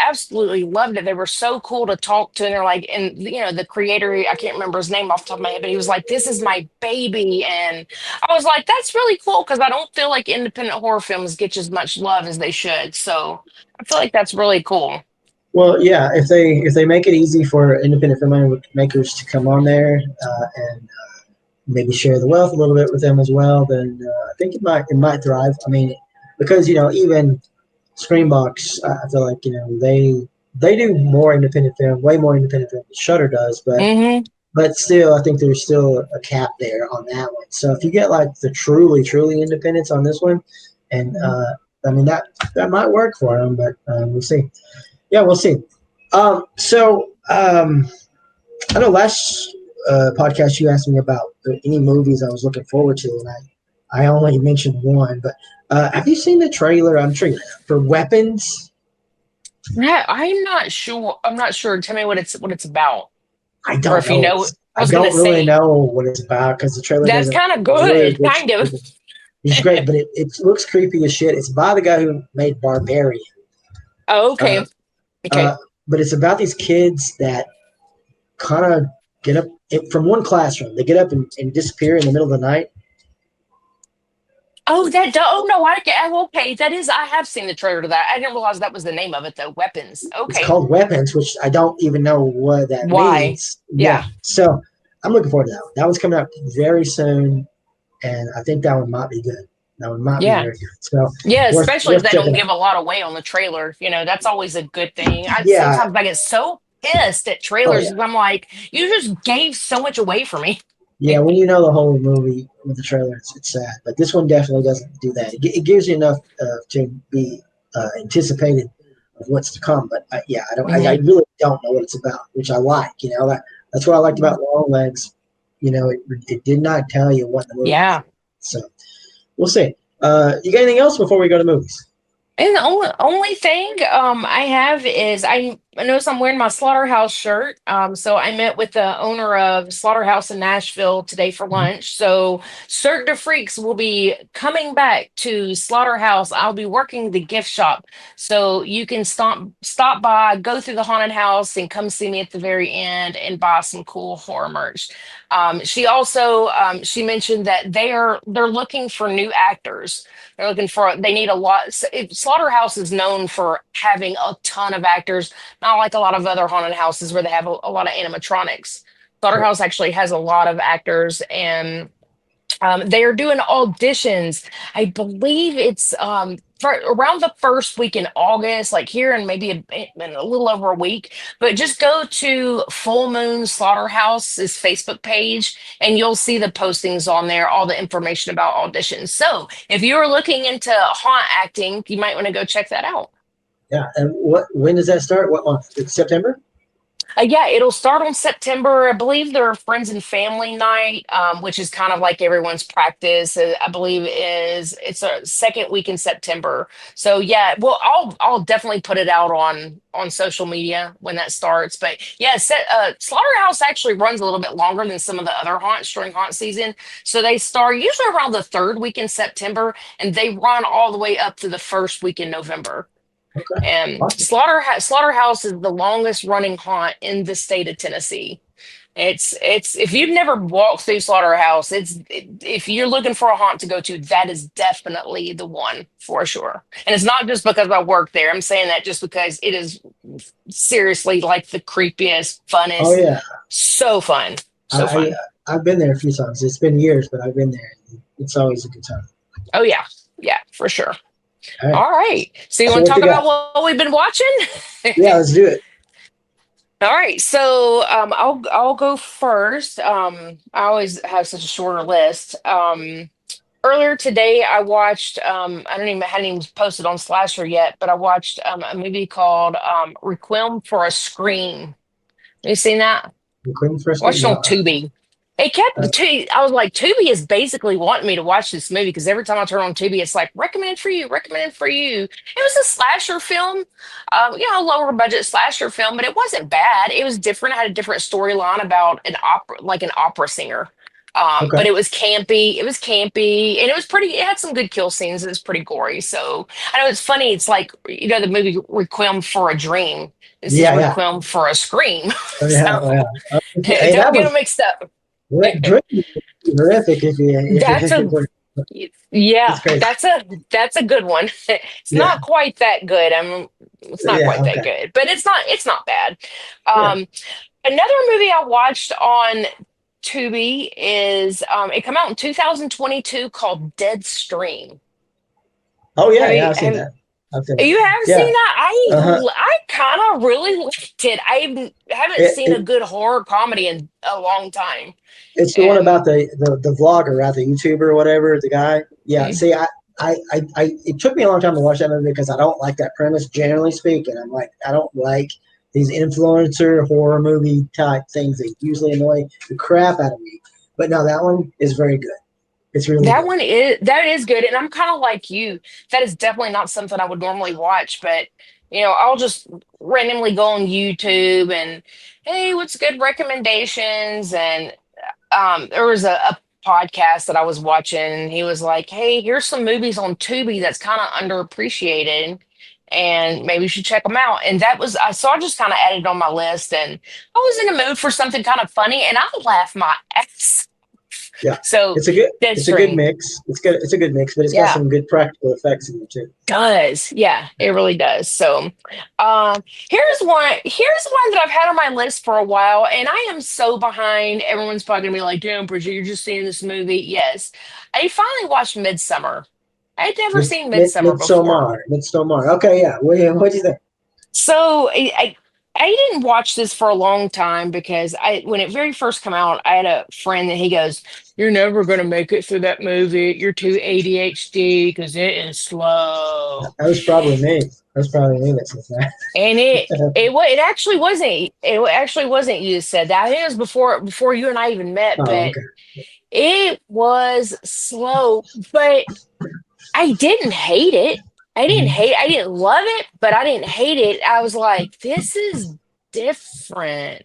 absolutely loved it. They were so cool to talk to, and they're like, and the creator, I can't remember his name off the top of my head, but he was like, "This is my baby," and I was like, "That's really cool," because I don't feel like independent horror films get as much love as they should. So I feel like that's really cool. Well, yeah, if they make it easy for independent filmmakers to come on there and maybe share the wealth a little bit with them as well, then I think it might thrive. I mean, because even Screenbox, I feel like they do more independent film, way more independent film than Shutter does, but still, I think there's still a cap there on that one. So if you get like the truly independents on this one, and I mean that might work for them, but we'll see. Yeah, we'll see. I know last podcast you asked me about any movies I was looking forward to, and I only mentioned one. But have you seen the trailer? I'm sure for Weapons. Yeah, I'm not sure. I'm not sure. Tell me what it's about. I Or don't if you know. know, I I was gonna don't really say know what it's about because the trailer that's doesn't. kind of Really good, kind of. It's great, but it looks creepy as shit. It's by the guy who made Barbarian. Oh, okay, Uh, okay. but it's about these kids that kind of get up from one classroom. They get up and disappear in the middle of the night. Oh, oh no, okay. That is, I have seen the trailer to that. I didn't realize that was the name of it though. Weapons. It's Okay. called Weapons, which I don't even know what that Why? means. Yeah. So I'm looking forward to that one. That one's coming out very soon, and I think that one might be good. That one might be Yeah. very good. So Yeah, especially if they don't checking give out. a lot away on the trailer. That's always a good thing. Yeah. Sometimes I get so pissed at Oh trailers yeah. because I'm like, you just gave so much away for me. Yeah, when you know the whole movie with the trailer, it's sad. But this one definitely doesn't do that. It gives you enough to be anticipated of what's to come. But yeah, I Mhm. really don't know what it's about, which I like. That's what I liked about Long Legs. It did not tell you what the movie was. Yeah. So we'll see. You got anything else before we go to movies? And the only thing I have is I noticed I'm wearing my Slaughterhouse shirt. So I met with the owner of Slaughterhouse in Nashville today for lunch. So Cirque de Freaks will be coming back to Slaughterhouse. I'll be working the gift shop, so you can stop by, go through the haunted house, and come see me at the very end and buy some cool horror merch. She also she mentioned that they're looking for new actors. They need a lot. Slaughterhouse is known for having a ton of actors, not like a lot of other haunted houses where they have a lot of animatronics. Slaughterhouse actually has a lot of actors, and they are doing auditions. I believe it's for around the first week in August, like here in maybe in a little over a week. But just go to Full Moon Slaughterhouse's Facebook page, and you'll see the postings on there, all the information about auditions. So if you're looking into haunt acting, you might want to go check that out. Yeah, and when does that start? What month? It's September? Yeah, it'll start on September. I believe their friends and family night, which is kind of like everyone's practice. I believe it's a second week in September. So yeah, well, I'll definitely put it out on social media when that starts. But yeah, Slaughterhouse actually runs a little bit longer than some of the other haunts during haunt season. So they start usually around the third week in September, and they run all the way up to the first week in November. Okay. And Awesome. Slaughterhouse is the longest running haunt in the state of Tennessee. It's if you've never walked through Slaughterhouse, if you're looking for a haunt to go to, that is definitely the one for sure. And it's not just because I work there. I'm saying that just because it is seriously like the creepiest, funnest. Oh yeah. So fun. So fun. I've been there a few times. It's been years, but I've been there. It's always a good time. Oh yeah. Yeah, for sure. All right. All right. So you So want to what talk you about got? what we've been watching? Yeah, let's do it. All right, so I'll go first. I always have such a shorter list. Earlier today, I watched. Hadn't even posted on Slasher yet, but I watched a movie called Requiem for a Scream. Have you seen that? The Queen first. Watched it on No, Tubi. It kept uh, I was like, Tubi is basically wanting me to watch this movie because every time I turn on Tubi, it's like recommended for you, recommended for you. It was a slasher film, lower budget slasher film, but it wasn't bad. It was different. It had a different storyline about an opera singer. Okay. But it was campy. It was campy, and it was pretty. It had some good kill scenes. It was pretty gory. So I know it's funny. It's like the movie Requiem for a Dream. This is Yeah, yeah. Requiem for a Scream. Oh, yeah, oh, So yeah. Hey, don't that get was them mixed up. Dream was horrific That's if you a were. yeah. It's crazy. That's a good one. It's Yeah. not quite that good. It's not Yeah. quite that Okay. good, but it's not bad. Yeah. Another movie I watched on Tubi is it came out in 2022 called Deadstream. Oh yeah, Have yeah. you I've seen have that. I've seen that. you have Yeah. seen that? Uh-huh. I kind of really liked it. I haven't It, seen a it good horror comedy in a long time. it's the one And about the vlogger, right? The YouTuber or whatever, the guy. Yeah. See, it took me a long time to watch that movie because I don't like that premise. Generally speaking, I'm like, I don't like these influencer horror movie type things. They usually annoy the crap out of me. But no, that one is very good. It's really good. that is good. And I'm kind of like you. That is definitely not something I would normally watch, but I'll just randomly go on YouTube and hey, what's good recommendations? And there was a podcast that I was watching, and he was like, "Hey, here's some movies on Tubi that's kind of underappreciated, and maybe you should check them out." And I just kind of added it on my list, and I was in a mood for something kind of funny, and I laughed my ass. Yeah, So it's a good Deadstream mix. It's good. It's a good mix, but it's got yeah, some good practical effects in it too. does. Yeah, it really does. So, here's one that I've had on my list for a while, and I am so behind. Everyone's probably gonna be like, "Damn, Bridget, you're just seeing this movie." Yes, I finally watched Midsummer. I had never seen Midsummer before. Midsommar. Okay, yeah. What do you think? So I didn't watch this for a long time because when it very first came out, I had a friend that he goes, "You're never gonna make it through that movie. You're too ADHD because it is slow." That was probably me. That was probably me that said that. And it actually wasn't. It actually wasn't you that said that. I think it was before you and I even met, Oh, but okay. it was slow. But I didn't hate it. I didn't love it, but I didn't hate it. I was like, this is different.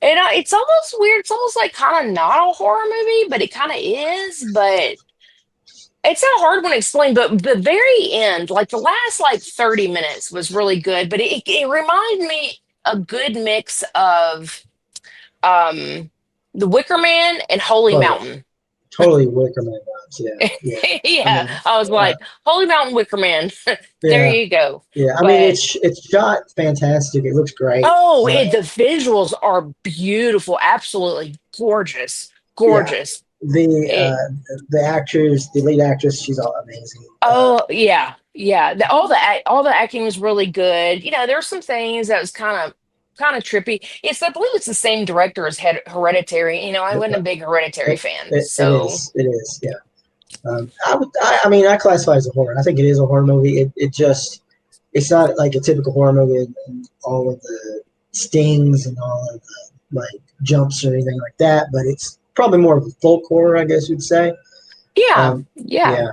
And it's almost weird. It's almost like kind of not a horror movie, but it kind of is. But it's a hard one to explain. But the very end, like the last like 30 minutes was really good. But it reminded me a good mix of um, The Wicker Man and Holy Oh yeah. Mountain. Totally Wicker Man vibes. Yeah, yeah. I Yeah, mean, I was uh, like, Holy Mountain Wicker Man. There yeah, you go. yeah. I mean, But it's shot fantastic. It looks great. the visuals are beautiful, absolutely gorgeous, Yeah, gorgeous. It, the actress, the lead actress, she's all amazing. oh yeah, yeah. All the acting was really good. There were some things that was kind of trippy. I believe it's the same director as Hereditary. I wasn't a big Hereditary It, fan, it so is. It is. Yeah. I mean, I classify it as a horror. I think it is a horror movie. It's not like a typical horror movie and all of the stings and all of the like jumps or anything like that. But it's probably more of a folk horror, I guess you'd say. yeah, Um, yeah. yeah,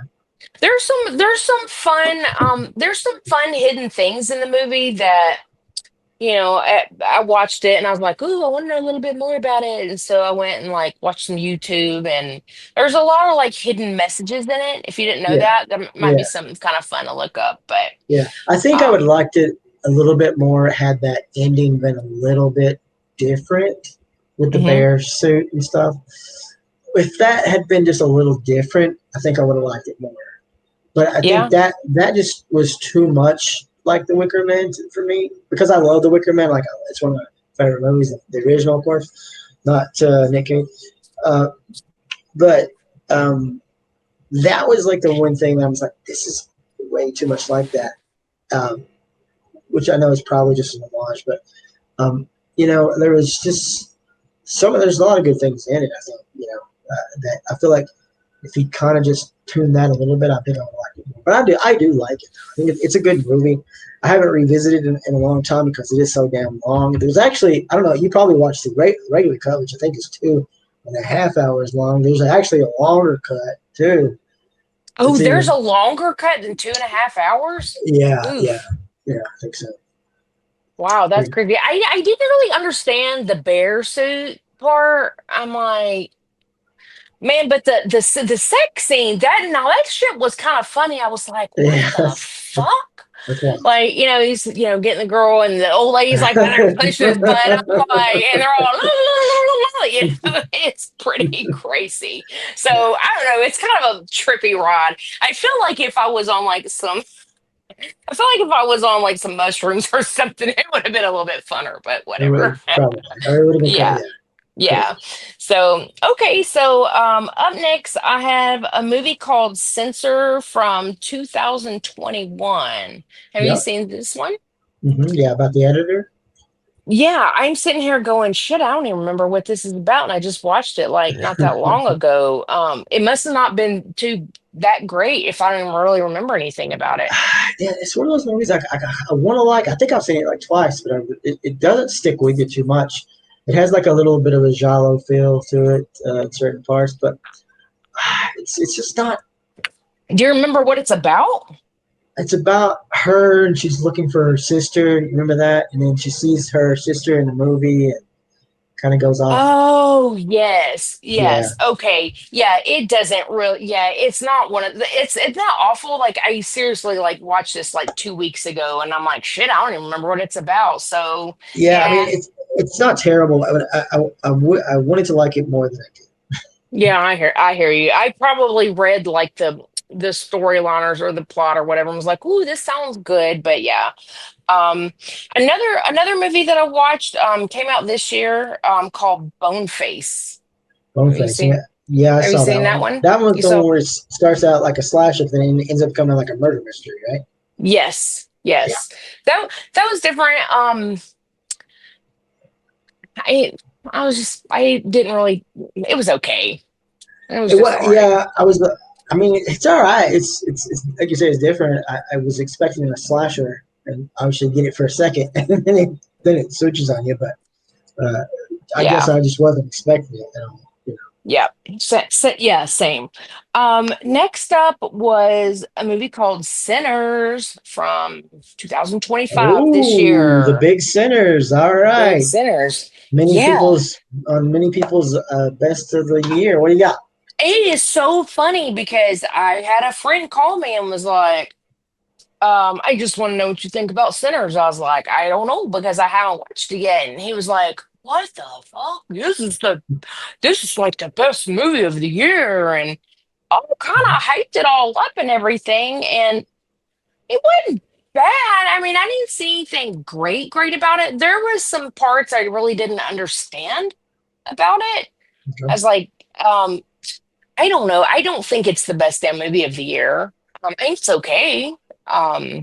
There's some fun hidden things in the movie that I watched it and I was like, "Ooh, I want to know a little bit more about it." And so I went and like watched some YouTube, and there's a lot of like hidden messages in it. If you didn't know yeah, that, there might be yeah, something kind of fun to look up. But yeah. I think I would um, liked it a little bit more had that ending been a little bit different with the mhm. bear suit and stuff. If that had been just a little different, I think I would have liked it more. But I think Yeah, that just was too much like the Wicker Man for me because I love the Wicker Man. Like it's one of my favorite movies, the original, of course, not Nick Cage. Uh, but that was like the one thing that I was like, this is way too much like that. Um, which I know is probably just an homage, but there was just there's a lot of good things in it. I think that I feel like if he kind of just tuned that a little bit, I think I would like it more. But I do like it. I think it's a good movie. I haven't revisited it in a long time because it is so damn long. There's actually, I don't know, you probably watched the regular cut, which I think is 2.5 hours long. There's actually a longer cut too. oh, It's there's even a longer cut than 2.5 hours. yeah, yeah, Oof. yeah. I think so. Wow, that's Pretty- creepy. I didn't really understand the bear suit part. I'm like, Man, but the sex scene, that shit was kind of funny. I was like, what Yeah, the fuck? that's one. Like, he's, getting the girl and the old lady's like, they're pushing his butt up, like, and they're all, it's pretty crazy. So I don't know. It's kind of a trippy ride. I feel like if I was on like some mushrooms or something, it would have been a little bit funner, but whatever. Probably. Or it would have been Yeah. Yeah. So, okay. So, up next, I have a movie called Censor from 2021. Have you Yep. seen this one? Yeah, about the editor. Yeah, I'm sitting here going, shit, I don't even remember what this is about. And I just watched it like not that long ago. It must have not been too that great if I don't even really remember anything about it. Yeah, it's one of those movies I want to like. I think I've seen it like twice, but it doesn't stick with you too much. It has like a little bit of a giallo feel to it in certain parts, but it's just not. Do you remember what it's about? It's about her and she's looking for her sister. You remember that? And then she sees her sister in the movie and kind of goes off. Oh, yes. Yeah. Okay. Yeah, it doesn't really, it's not it's not awful. Like I seriously like watched this like 2 weeks ago and I'm like, shit, I don't even remember what it's about. So Yeah, I mean it's not terrible. I wanted to like it more than I did. yeah, I hear you. I probably read like the storyliners or the plot or whatever and was like, ooh, this sounds good. But yeah. Um, another movie that I watched came out this year called Boneface. Have you Boneface. seen Yeah, I Have you saw seen that that one. one? That one's You the one saw? where it starts out like a slasher, then ends up becoming like a murder mystery, right? Yes, Yeah. yes. That was different. I I didn't really. It was okay. It was just all right. Yeah, I mean, it's all right. It's like you say, it's different. I was expecting a slasher, and I should get it for a second, and then it switches on you. But I guess Yeah. I just wasn't expecting it. Yeah. Yeah, same. Next up was a movie called Sinners from 2025 this Oh, the year. big sinners. All Big right, Sinners. many Yeah. people's best of the year. What do you got? It is so funny because I had a friend call me and was like, I just want to know what you think about Sinners. I was like, I don't know because I haven't watched it yet. And he was like, what the fuck? This is like the best movie of the year. And all kind of hyped it all up and everything. And it wasn't bad. I mean, I didn't see anything great about it. There was some parts I really didn't understand about it. I Okay. was like, I don't know. I don't think it's the best damn movie of the year. I think it's okay. I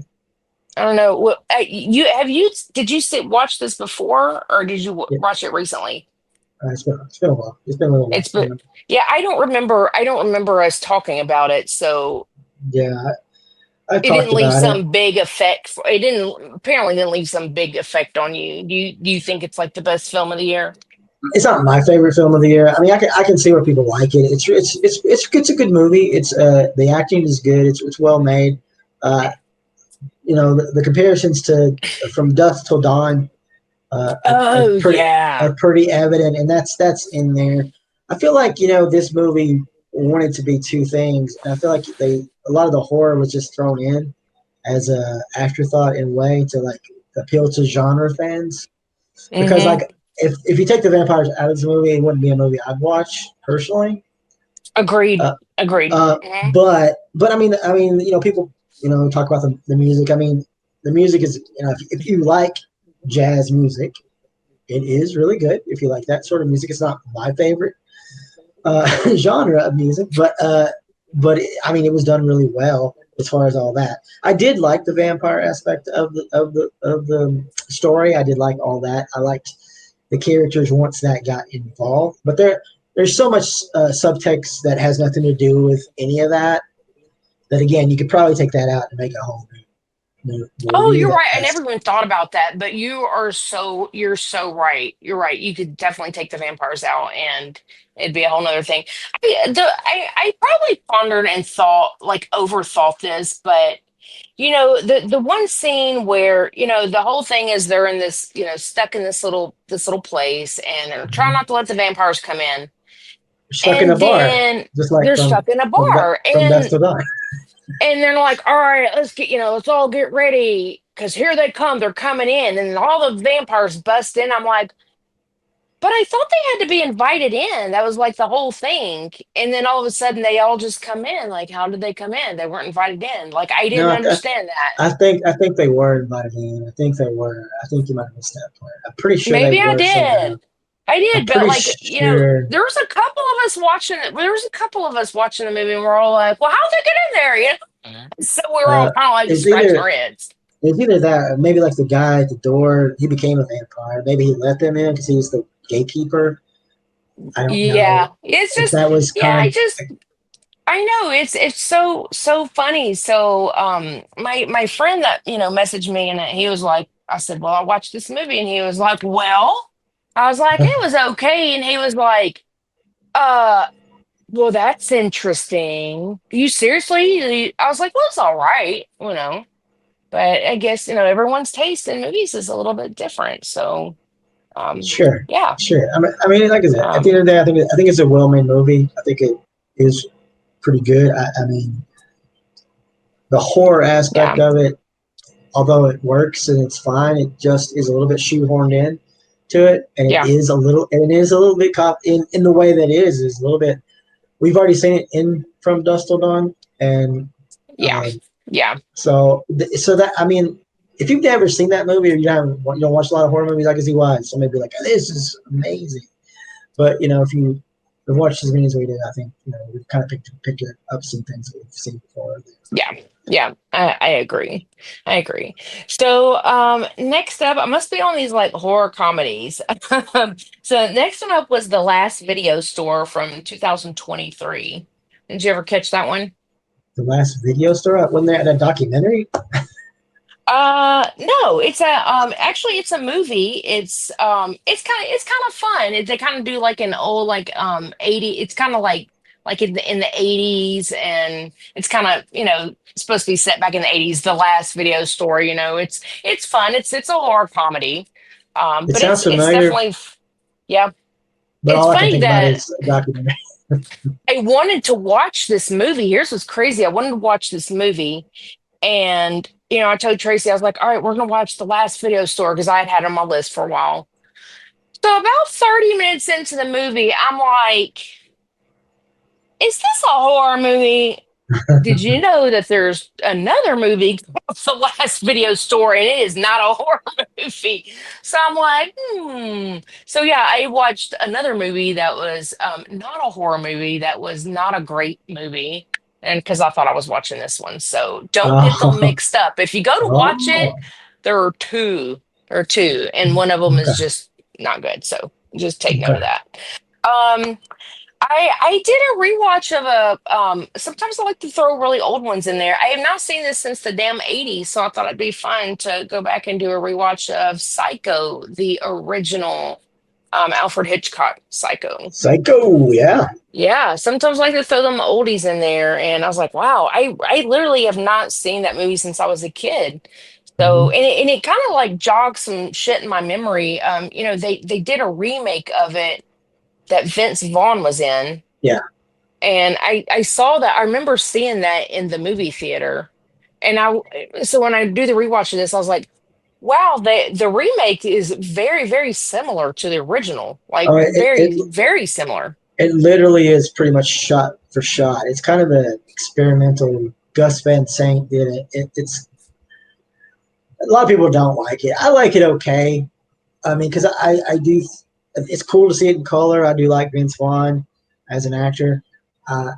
don't know. Did you watch this before or did you Yeah, watch it recently? it's been a while. It's been a little while. It's but yeah, I don't remember us talking about it. So Yeah, I it didn't talked leave about it. some big effect. It didn't leave some big effect on you. Do you think it's like the best film of the year? It's not my favorite film of the year. I mean, I can see where people like it. It's a good movie. It's the acting is good. It's well made. Uh, the comparisons to From Dusk Till Dawn Oh yeah. are pretty evident, and that's in there. I feel like this movie wanted to be two things, and I feel like a lot of the horror was just thrown in as a afterthought in a way to like appeal to genre fans. Because Mm-hmm. like if you take the vampires out of this movie, it wouldn't be a movie I'd watch personally. Agreed. Uh, Agreed. uh, Mhm. but I mean, people talk about the music. I mean, the music is if you like jazz music, it is really good. If you like that sort of music, it's not my favorite genre of music, but I mean, it was done really well as far as all that. I did like the vampire aspect of the story. I did like all that. I liked the characters once that got involved, but there's so much subtext that has nothing to do with any of that. That again, you could probably take that out and make a whole new Oh, movie. you're right. I never even thought about that, but you're so right. You're right. You could definitely take the vampires out and it'd be a whole nother thing. I probably pondered and overthought this, but the one scene where, the whole thing is they're in this, stuck in this little place and they're trying not to let the vampires come in. stuck in a And bar, then just like they're stuck in a bar, from Dusk Till Dawn. and they're like, all right, let's all get ready because here they come. They're coming in, and all the vampires bust in. I'm like, but I thought they had to be invited in. That was like the whole thing. And then all of a sudden, they all just come in. Like, how did they come in? They weren't invited in. Like, I No, didn't understand that. I think they were invited in. I think they were. I think you might have missed that part. I'm pretty sure they Maybe I were somehow. did. I I'm did, but pretty like, sure. there was a couple of us watching it. There was a couple of us watching the movie, and we're all like, "Well, how'd they get in there?" So we were all kind of like It's scratching either our heads. it's either that, or maybe like the guy at the door, he became a vampire. Maybe he let them in because he was the gatekeeper. I don't Yeah, know it's if just, that was yeah, kind I know it's so funny. So my friend that messaged me, and he was like, I said, well, I watched this movie, and he was like, well, I was like, of. it was okay, and he was like, uh. Well, that's interesting. You seriously? I was like, well, it's all right. But I guess, everyone's taste in movies is a little bit different. So, Sure, yeah. sure. I mean, like I said, at the end Um, of the day, I think it's a well-made movie. I think it is pretty good. I mean, the horror aspect yeah. of it, although it works and it's fine, it just is a little bit shoehorned in to it, and Yeah. it is a little bit in the way that it is a little bit. We've already seen it in From Dusk Till Dawn, and Yeah. um, Yeah. so that I mean, if you've never seen that movie or you don't watch a lot of horror movies, I can see why somebody would be like, "This is amazing." But if you have watched as many as we did, I think we've kind of picked up some things that we've seen before. Yeah. Yeah. I agree. I agree. So, next up, I must be on these like horror comedies. So, next one up was The Last Video Store from 2023. Did you ever catch that one? The last video store, wasn't there a documentary? No, it's a actually it's a movie. It's kind of fun. They kind of do like an old like 80, it's kind of like in the 80s, and it's kind of, supposed to be set back in the 80s, the last video store, it's fun. It's a horror comedy. It But sounds it's familiar, definitely yeah. but It's all I can funny think about that is a documentary. I wanted to watch this movie. Here's what's crazy. I wanted to watch this movie. And, I told Tracy, I was like, all right, we're going to watch The Last Video Store because I had it on my list for a while. So about 30 minutes into the movie, I'm like, is this a horror movie? Did you know that there's another movie called The Last Video Store, and it is not a horror movie? So I'm like, So yeah, I watched another movie that was not a horror movie, that was not a great movie. And because I thought I was watching this one. So don't get them Oh, mixed up. If you go to watch it, oh, there are two. There are two, and one of them is okay, just not good. So just take note okay. of that. Um, I did a rewatch of a sometimes I like to throw really old ones in there. I have not seen this since the damn 80s, so I thought it'd be fun to go back and do a rewatch of Psycho, the original Alfred Hitchcock Psycho. Psycho, yeah. Yeah, sometimes I like to throw them oldies in there, and I was like, wow, I literally have not seen that movie since I was a kid. So, Hmm. and it kind of like jogged some shit in my memory. They did a remake of it that Vince Vaughn was in. Yeah. And I saw that. I remember seeing that in the movie theater. And so when I do the rewatch of this, I was like, wow, the remake is very, very similar to the original. Like Oh, very, very similar. it literally is pretty much shot for shot. It's kind of an experimental. Gus Van Sant did it. It's a lot of people don't like it. I like it okay. I mean, because I do. It's cool to see it in color. I do like Vince Vaughn as an actor, uh,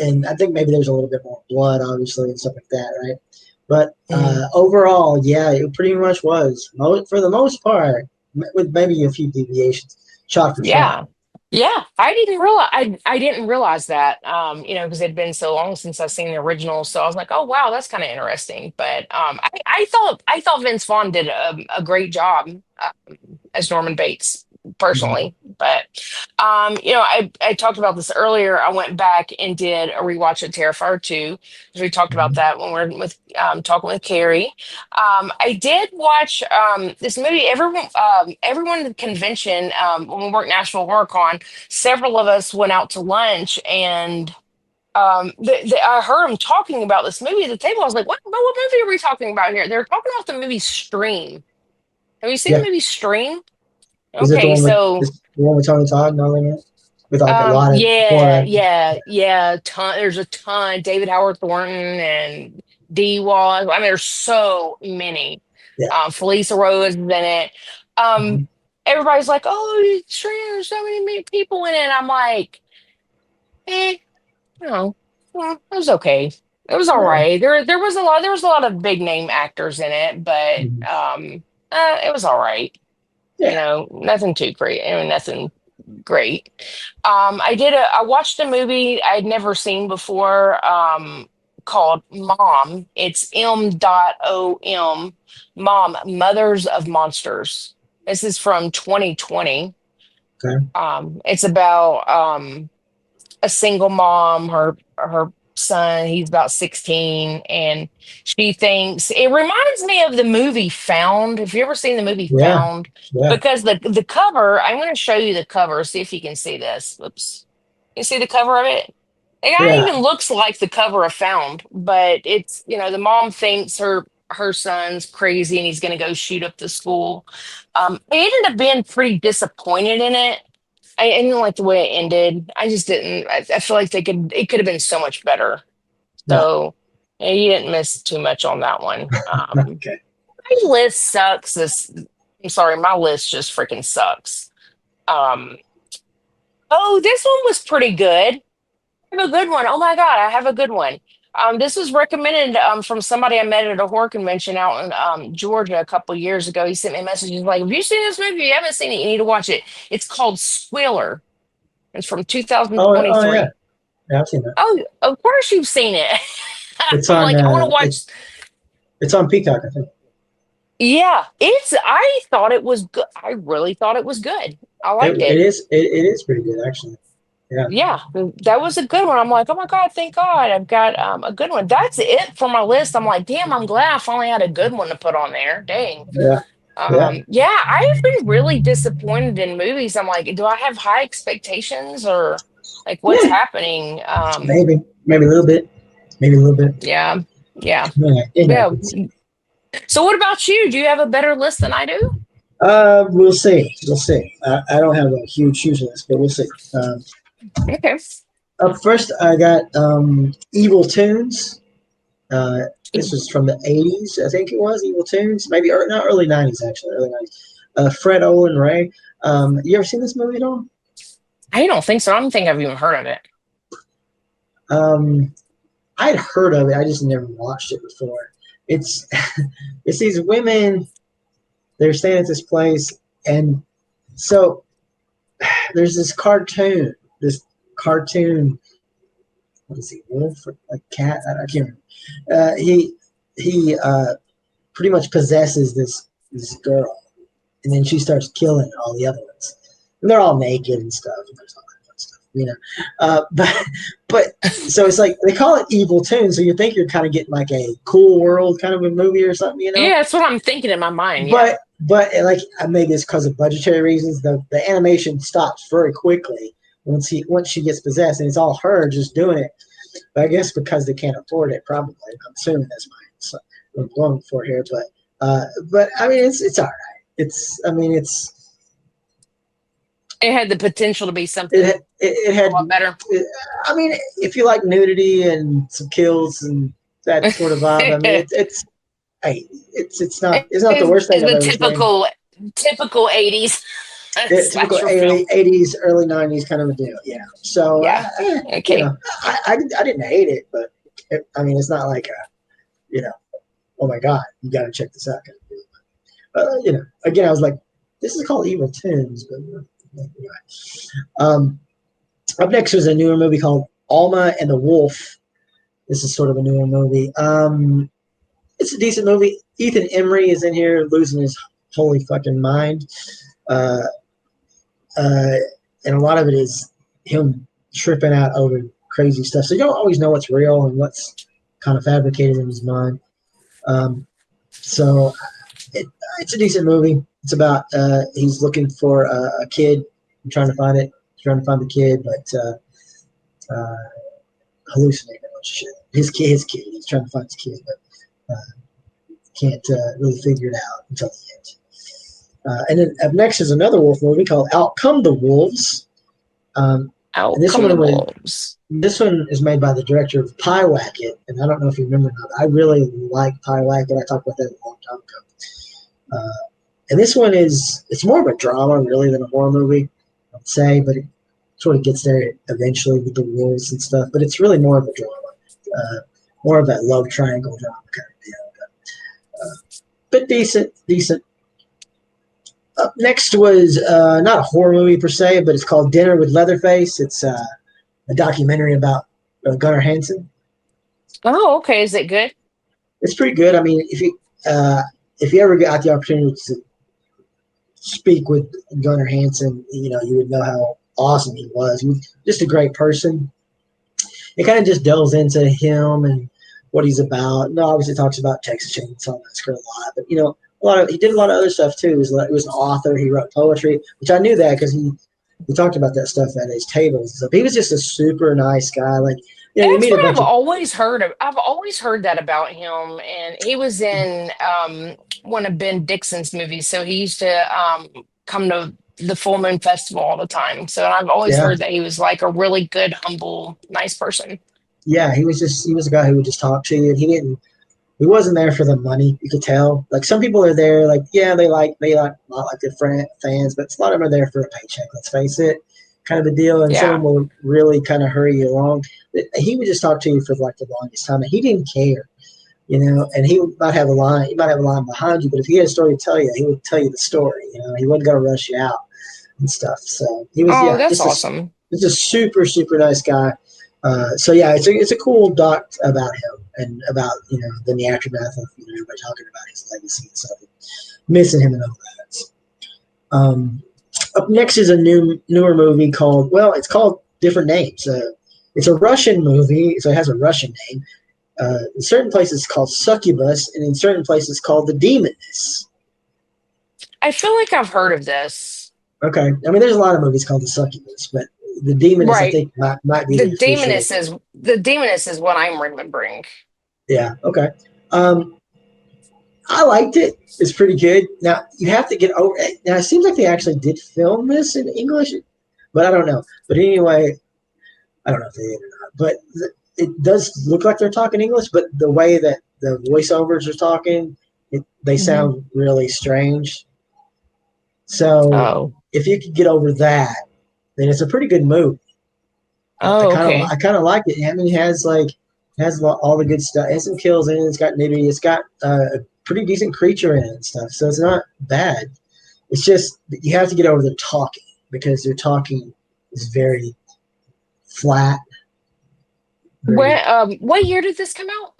and I think maybe there's a little bit more blood, obviously, and stuff like that, right? But Mm. overall, yeah, it pretty much was for the most part, with maybe a few deviations, shot for shot. Yeah. Yeah, I didn't realize that, because it'd been so long since I've seen the original. So I was like, oh wow, that's kind of interesting. But I thought Vince Vaughn did a great job as Norman Bates, personally. But I talked about this earlier. I went back and did a rewatch of Terrifier 2, because we talked about that when we were with talking with Kerry. I did watch this movie. Everyone at the convention, when we worked Nashville Horrorcon, several of us went out to lunch, and I heard them talking about this movie at the table. I was like, what movie are we talking about here? They're talking about the movie Stream. Have you seen the Yeah. movie Stream? Is it the Okay, one so with Tony Todd and all that? With like a lot of yeah, horror. there's a ton. David Howard Thornton and Dee Wall. I mean, there's so many. Yeah. Felicia Rose is in it. Mhm. Everybody's like, "Oh, Stream, there's so many people in it." And I'm like, well, it was okay. It was all Yeah. right. There was a lot of big name actors in it, but Mhm. it was all right. Yeah. Nothing too great. I mean, nothing great. I watched a movie I'd never seen before, called Mom. It's M.O.M. Mom, Mothers of Monsters. This is from 2020. Okay. It's about a single mom, her son, he's about 16, and she thinks it reminds me of the movie Found. Have you ever seen the movie Yeah. Found? Yeah. Because the cover, I'm going to show you the cover, see if you can see this. Oops. You see the cover of it? It kind of Yeah. even looks like the cover of Found, but it's, the mom thinks her son's crazy and he's going to go shoot up the school. I ended up being pretty disappointed in it. I didn't like the way it ended. I just didn't. I feel like it could have been so much better. No. So yeah, you didn't miss too much on that one. Okay. My list sucks. I'm sorry, my list just freaking sucks. Oh, this one was pretty good. I have a good one. Oh my God, I have a good one. This was recommended from somebody I met at a horror convention out in Georgia a couple years ago. He sent me a message. He's like, "Have you seen this movie? If you haven't seen it, you need to watch it. It's called Squealer. It's from Oh 2023." yeah. Yeah, I've seen that. Oh, of course you've seen it. It's I'm on. like, I want to watch. It's on Peacock, I think. Yeah, I thought it was good. I really thought it was good. I liked It it. is. It is pretty good, actually. Yeah. Yeah, that was a good one. I'm like, oh my God, thank God, I've got a good one. That's it for my list. I'm like, damn, I'm glad I finally had a good one to put on there. Dang. Yeah. Yeah. Yeah, I've been really disappointed in movies. I'm like, do I have high expectations, or like what's Yeah. happening? Maybe a little bit. Maybe a little bit. Yeah. Yeah. Yeah. So what about you? Do you have a better list than I do? We'll see. We'll see. I don't have a huge list, but we'll see. Okay. Up first, I got Evil Tunes. This was from the 80s, I think it was. Evil Tunes, maybe not early 90s, actually. Early 90s. Fred Olen Ray. You ever seen this movie at all? I don't think so. I don't think I've even heard of it. I'd heard of it. I just never watched it before. It's these women. They're staying at this place, and so there's this cartoon. What is he? Wolf or a cat? I can't remember. He pretty much possesses this girl, and then she starts killing all the other ones. And they're all naked and stuff. And there's all that fun stuff, but so it's like they call it Evil Toon, so you think you're kind of getting like a Cool World kind of a movie or something, Yeah, that's what I'm thinking in my mind. Yeah. But like maybe it's because of budgetary reasons. The animation stops very quickly once she gets possessed, and it's all her just doing it. But I guess because they can't afford it, probably. I'm assuming that's what I'm going for here. But I mean, it's all right. It had the potential to be something it had a lot better. I mean, if you like nudity and some kills and that sort of vibe, I mean, it's not the worst thing I've ever seen. Typical 80s. Typical 80s, early 90s kind of a deal. Yeah. So yeah. Okay. I didn't hate it, but it's not like oh my God, you got to check this out kind of deal. Again, I was like, this is called Evil Tunes, but anyway. Up next was a newer movie called Alma and the Wolf. This is sort of a newer movie. It's a decent movie. Ethan Embry is in here losing his holy fucking mind. and a lot of it is him tripping out over crazy stuff. So you don't always know what's real and what's kind of fabricated in his mind. So it's a decent movie. It's about he's looking for a kid, trying to find the kid, but hallucinating a bunch of shit. His kid. He's trying to find his kid, but can't really figure it out until the end. And then up next is another wolf movie called Out Come the Wolves. This one is made by the director of Pie Wacket, and I don't know if you remember or not. I really like Pie Wacket. I talked about that a long time ago. And this one it's more of a drama really than a horror movie, I'd say, but it sort of gets there eventually with the wolves and stuff. But it's really more of a drama, more of that love triangle drama kind of deal. But decent. Up next was not a horror movie per se, but it's called Dinner with Leatherface. It's a documentary about Gunnar Hansen. Oh, okay. Is it good? It's pretty good. I mean, if you ever got the opportunity to speak with Gunnar Hansen, you would know how awesome he was. He was just a great person. It kind of just delves into him and what he's about. And obviously talks about Texas Chainsaw Massacre a lot, but he did a lot of other stuff too. He was an author. He wrote poetry, which I knew that because he talked about that stuff at his tables and stuff. He was just a super nice guy. Like, That's what I've always heard of. I've always heard that about him, and he was in one of Ben Dixon's movies. So he used to come to the Full Moon Festival all the time. So I've always heard that he was like a really good, humble, nice person. Yeah, he was a guy who would just talk to you. He wasn't there for the money. You could tell. Like some people are there, like they like not like their fans, but a lot of them are there for a paycheck. Let's face it, kind of a deal. And some will really kind of hurry you along. He would just talk to you for like the longest time, and he didn't care, And he might have a line. He might have a line behind you, but if he had a story to tell you, he would tell you the story. He wasn't going to rush you out and stuff. So he was. Oh, that's awesome. He's a super super nice guy. It's a cool doc about him and about the aftermath of everybody talking about his legacy and stuff, missing him and all that. Up next is a newer movie called it's called different names. It's a Russian movie, so it has a Russian name. In certain places it's called Succubus, and in certain places it's called The Demoness. I feel like I've heard of this. Okay, I mean there's a lot of movies called The Succubus, but The Demoness, I think, might be the Demoness is the Demoness is what I'm remembering. Yeah. Okay. I liked it. It's pretty good. Now you have to get over it. Now it seems like they actually did film this in English, but I don't know. But anyway, I don't know if they did or not. But it does look like they're talking English. But the way that the voiceovers are talking, they sound really strange. So if you could get over that, then it's a pretty good movie. I kind of like it. I mean, it has all the good stuff. It has some kills in it. It's got nudity. It's got a pretty decent creature in it and stuff. So it's not bad. It's just you have to get over the talking because their talking is very flat. What year did this come out?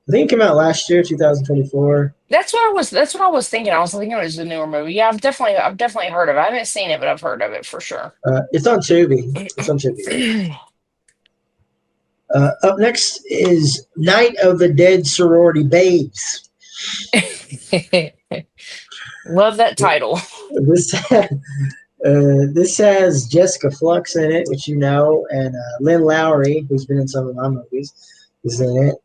I think it came out last year, 2024. That's what I was thinking. I was thinking it was a newer movie. Yeah, I've definitely heard of it. I haven't seen it, but I've heard of it for sure. It's on Tubi. Up next is Night of the Dead Sorority Babes. Love that title. This has Jessica Flux in it, which and Lynn Lowry, who's been in some of my movies, is in it.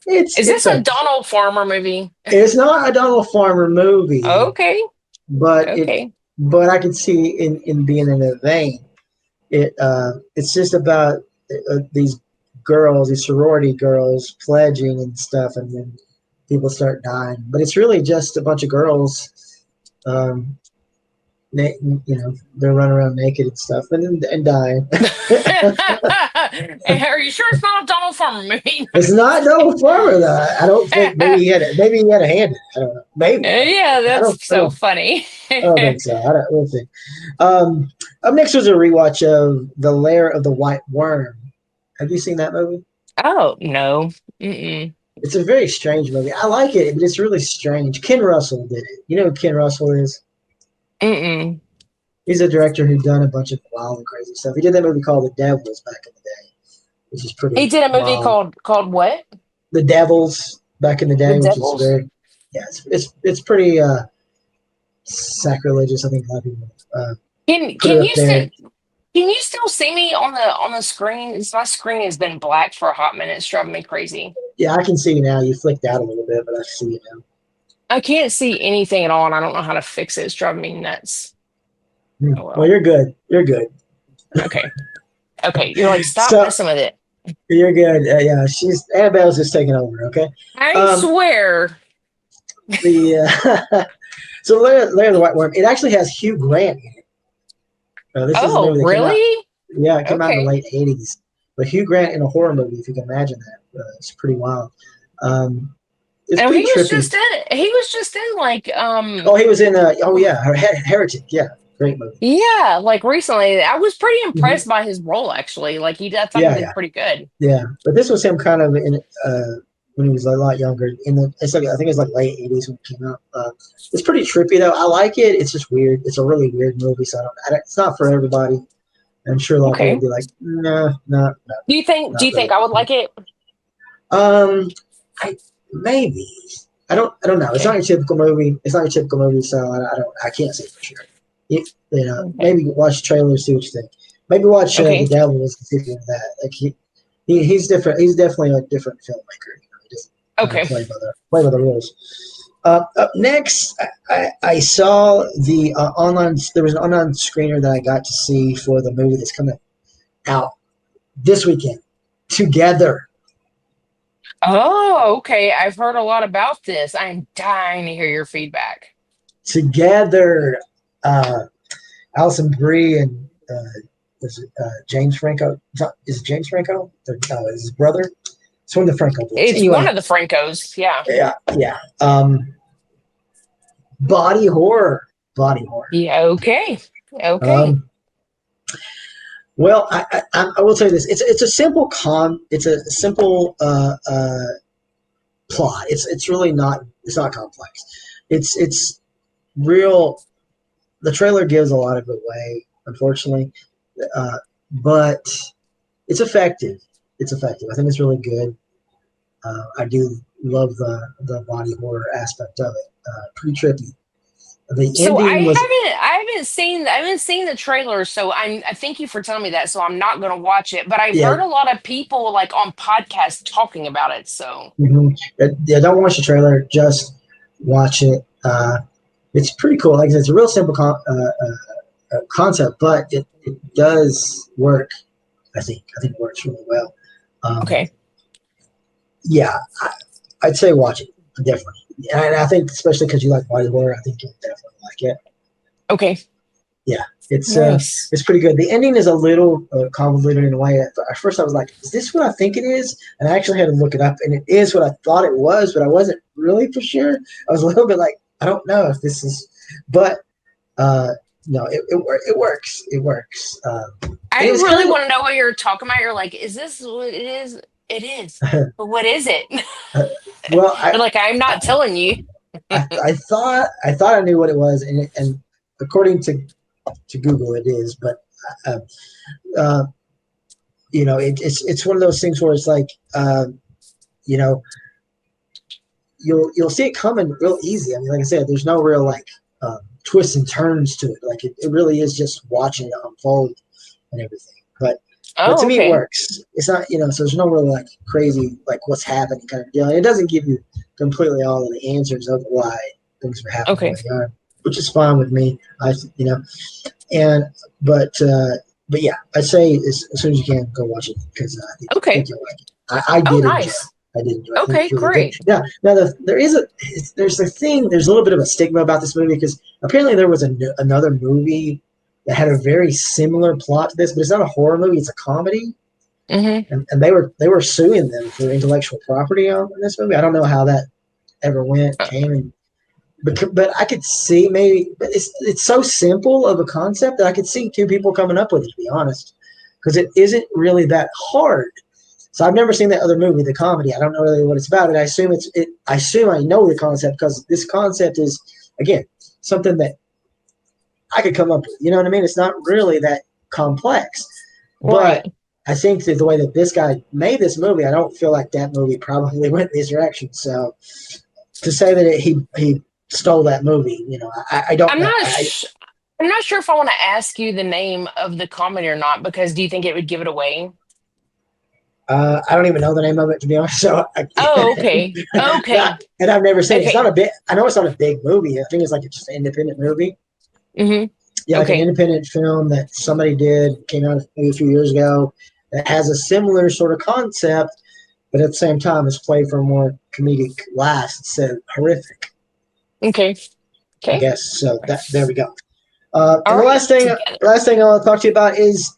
Is this a Donald Farmer movie? It's not a Donald Farmer movie. Okay. But I can see in being in a vein. It's just about these girls, these sorority girls pledging and stuff, and then people start dying. But it's really just a bunch of girls they're running around naked and stuff and dying. Are you sure it's not a Donald Farmer movie? It's not Donald Farmer though. I don't think. Maybe he had a hand in it. I don't know. Maybe. Yeah, that's so funny. I don't think so. We'll see. Up next was a rewatch of The Lair of the White Worm. Have you seen that movie? Oh no. Mm-mm. It's a very strange movie. I like it, but it's really strange. Ken Russell did it. You know who Ken Russell is? Mm-mm. He's a director who's done a bunch of wild and crazy stuff. He did that movie called The Devils back in the day, which is pretty. He did a movie wild. called what? The Devils back in the day, The which is Devils. very it's pretty sacrilegious. I think a lot of people Can put it can up you there. still see me on the screen? My screen has been black for a hot minute. It's driving me crazy. Yeah, I can see you now. You flicked out a little bit, but I see you now. I can't see anything at all, and I don't know how to fix it. It's driving me nuts. Oh, Well, you're good. You're good. Okay. Okay. You're like, stop So messing with it. you're good. Yeah, Annabelle's just taking over. Okay. I swear. The so Lair of the White Worm. It actually has Hugh Grant in it. This is a Oh, movie that came out. really? Yeah, it came out in the Okay. late '80s. But Hugh Grant in a horror movie, if you can imagine that, it's pretty wild. It's And pretty he was trippy. just in like Oh, he was in Heretic. Yeah, great movie. yeah, like recently. I was pretty Mhm. impressed by his role actually. Like I thought Yeah, he did yeah, pretty good. yeah. But this was him kind of in when he was a lot younger. It's like I think it's like late '80s when it came out. It's pretty trippy though. I like it. It's just weird. It's a really weird movie, so it's not for everybody. I'm sure a lot of people Okay. would be like, nah, no. Do you think really. I would like it? Maybe. I don't know. It's Okay. not your typical movie. So I can't say for sure. You know, Okay. maybe watch trailers, see what you think. Maybe watch Okay. The Devils and see if you do that. Like he's different. He's definitely a different filmmaker. He just Okay. play by the rules. Up next, I saw the online. There was an online screener that I got to see for the movie that's coming out this weekend. Together. Oh, okay. I've heard a lot about this. I'm dying to hear your feedback. Together. Alison Brie and James Franco. Is it James Franco? No, is his brother? It's one of the Franco boys. It's Anyway, one of the Francos. Yeah. yeah. Body horror. Yeah. Okay. Okay. Well, I will tell you this. It's a simple plot. It's really not. It's not complex. It's real. The trailer gives a lot of it away, unfortunately, but it's effective. I think it's really good. I do love the body horror aspect of it. Pretty trippy. The So ending was I haven't seen the trailer, so I thank you for telling me that. So I'm not gonna watch it, but I've yeah. heard a lot of people like on podcasts talking about it. So Yeah, don't watch the trailer. Just watch it. It's pretty cool. Like I said, it's a real simple concept, but it does work. I think it works really well. okay. Yeah, I'd say watch it definitely. And I think especially because you like body horror, I think you'll definitely like it. Okay. Yeah, it's Nice. it's pretty good. The ending is a little convoluted in a way. At first, I was like, "Is this what I think it is?" And I actually had to look it up, and it is what I thought it was, but I wasn't really for sure. I was a little bit like, "I don't know if this is," but no, it works. It works. I it was really kind of- want to know what you're talking about. You're like, is this what it is? It is. But what is it? well, Like, I'm not telling you. I thought I knew what it was, and according to Google, it is. But you know, it's one of those things where it's like, you know, you'll see it coming real easy. I mean, like I said, there's no real like twists and turns to it. Like it really is just watching it unfold and everything. But to me, it works. It's not, you know, so there's no real like crazy, like what's happening kind of deal. And it doesn't give you completely all of the answers of why things are happening the way they are, which is fine with me. You know, but yeah, I'd say as soon as you can, go watch it because I think you'll like it. I did enjoy it. I did enjoy it. Okay, It's really great. good. Now there's a little bit of a stigma about this movie because apparently there was another movie that had a very similar plot to this, but it's not a horror movie; it's a comedy. Mm-hmm. And they were suing them for intellectual property on this movie. I don't know how that ever came, but I could see maybe. But it's so simple of a concept that I could see two people coming up with it. To be honest, because it isn't really that hard. So I've never seen that other movie, the comedy. I don't know really what it's about, and I assume I know the concept because this concept is again something that I could come up with. You know what I mean? It's not really that complex. Right. But I think that the way that this guy made this movie, I don't feel like that movie probably went in this direction. So to say that he stole that movie, you know, I don't I'm know. not. I'm not sure if I want to ask you the name of the comedy or not, because do you think it would give it away? I don't even know the name of it, to be honest. So Oh, okay. Okay. and I've never seen it. It's not Okay. a big. I know it's not a big movie. I think it's like it's just an independent movie. Mm-hmm. Yeah, like an Okay. independent film that somebody did, came out maybe a few years ago, that has a similar sort of concept, but at the same time is played for a more comedic laugh instead of horrific, Okay. I Okay. guess. So that there we go. All And the right. last thing Together. I want to talk to you about is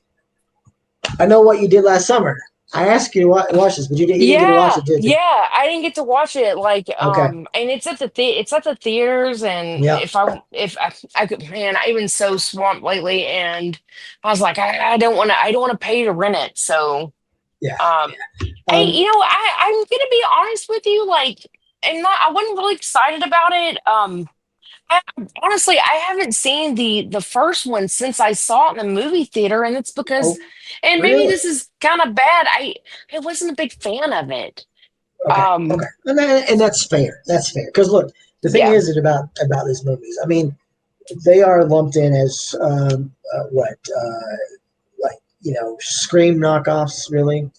I know what you did last summer. I asked you to watch this, but you didn't get to watch Yeah, it, did you? yeah. I didn't get to watch it. Like, Okay. and it's at it's at the theaters. And Yeah. if I could, man, I've been so swamped lately, and I was like, I don't want to, pay to rent it. So, Yeah. um, hey, Um, I'm gonna be honest with you, like, and not, I wasn't really excited about it. Honestly, I haven't seen the first one since I saw it in the movie theater, and it's because, oh, and maybe really? this is kind of bad. I wasn't a big fan of it. Okay. Okay. And that's fair. That's fair. Because look, the thing Yeah. is that about these movies. I mean, they are lumped in as like Scream knockoffs, really,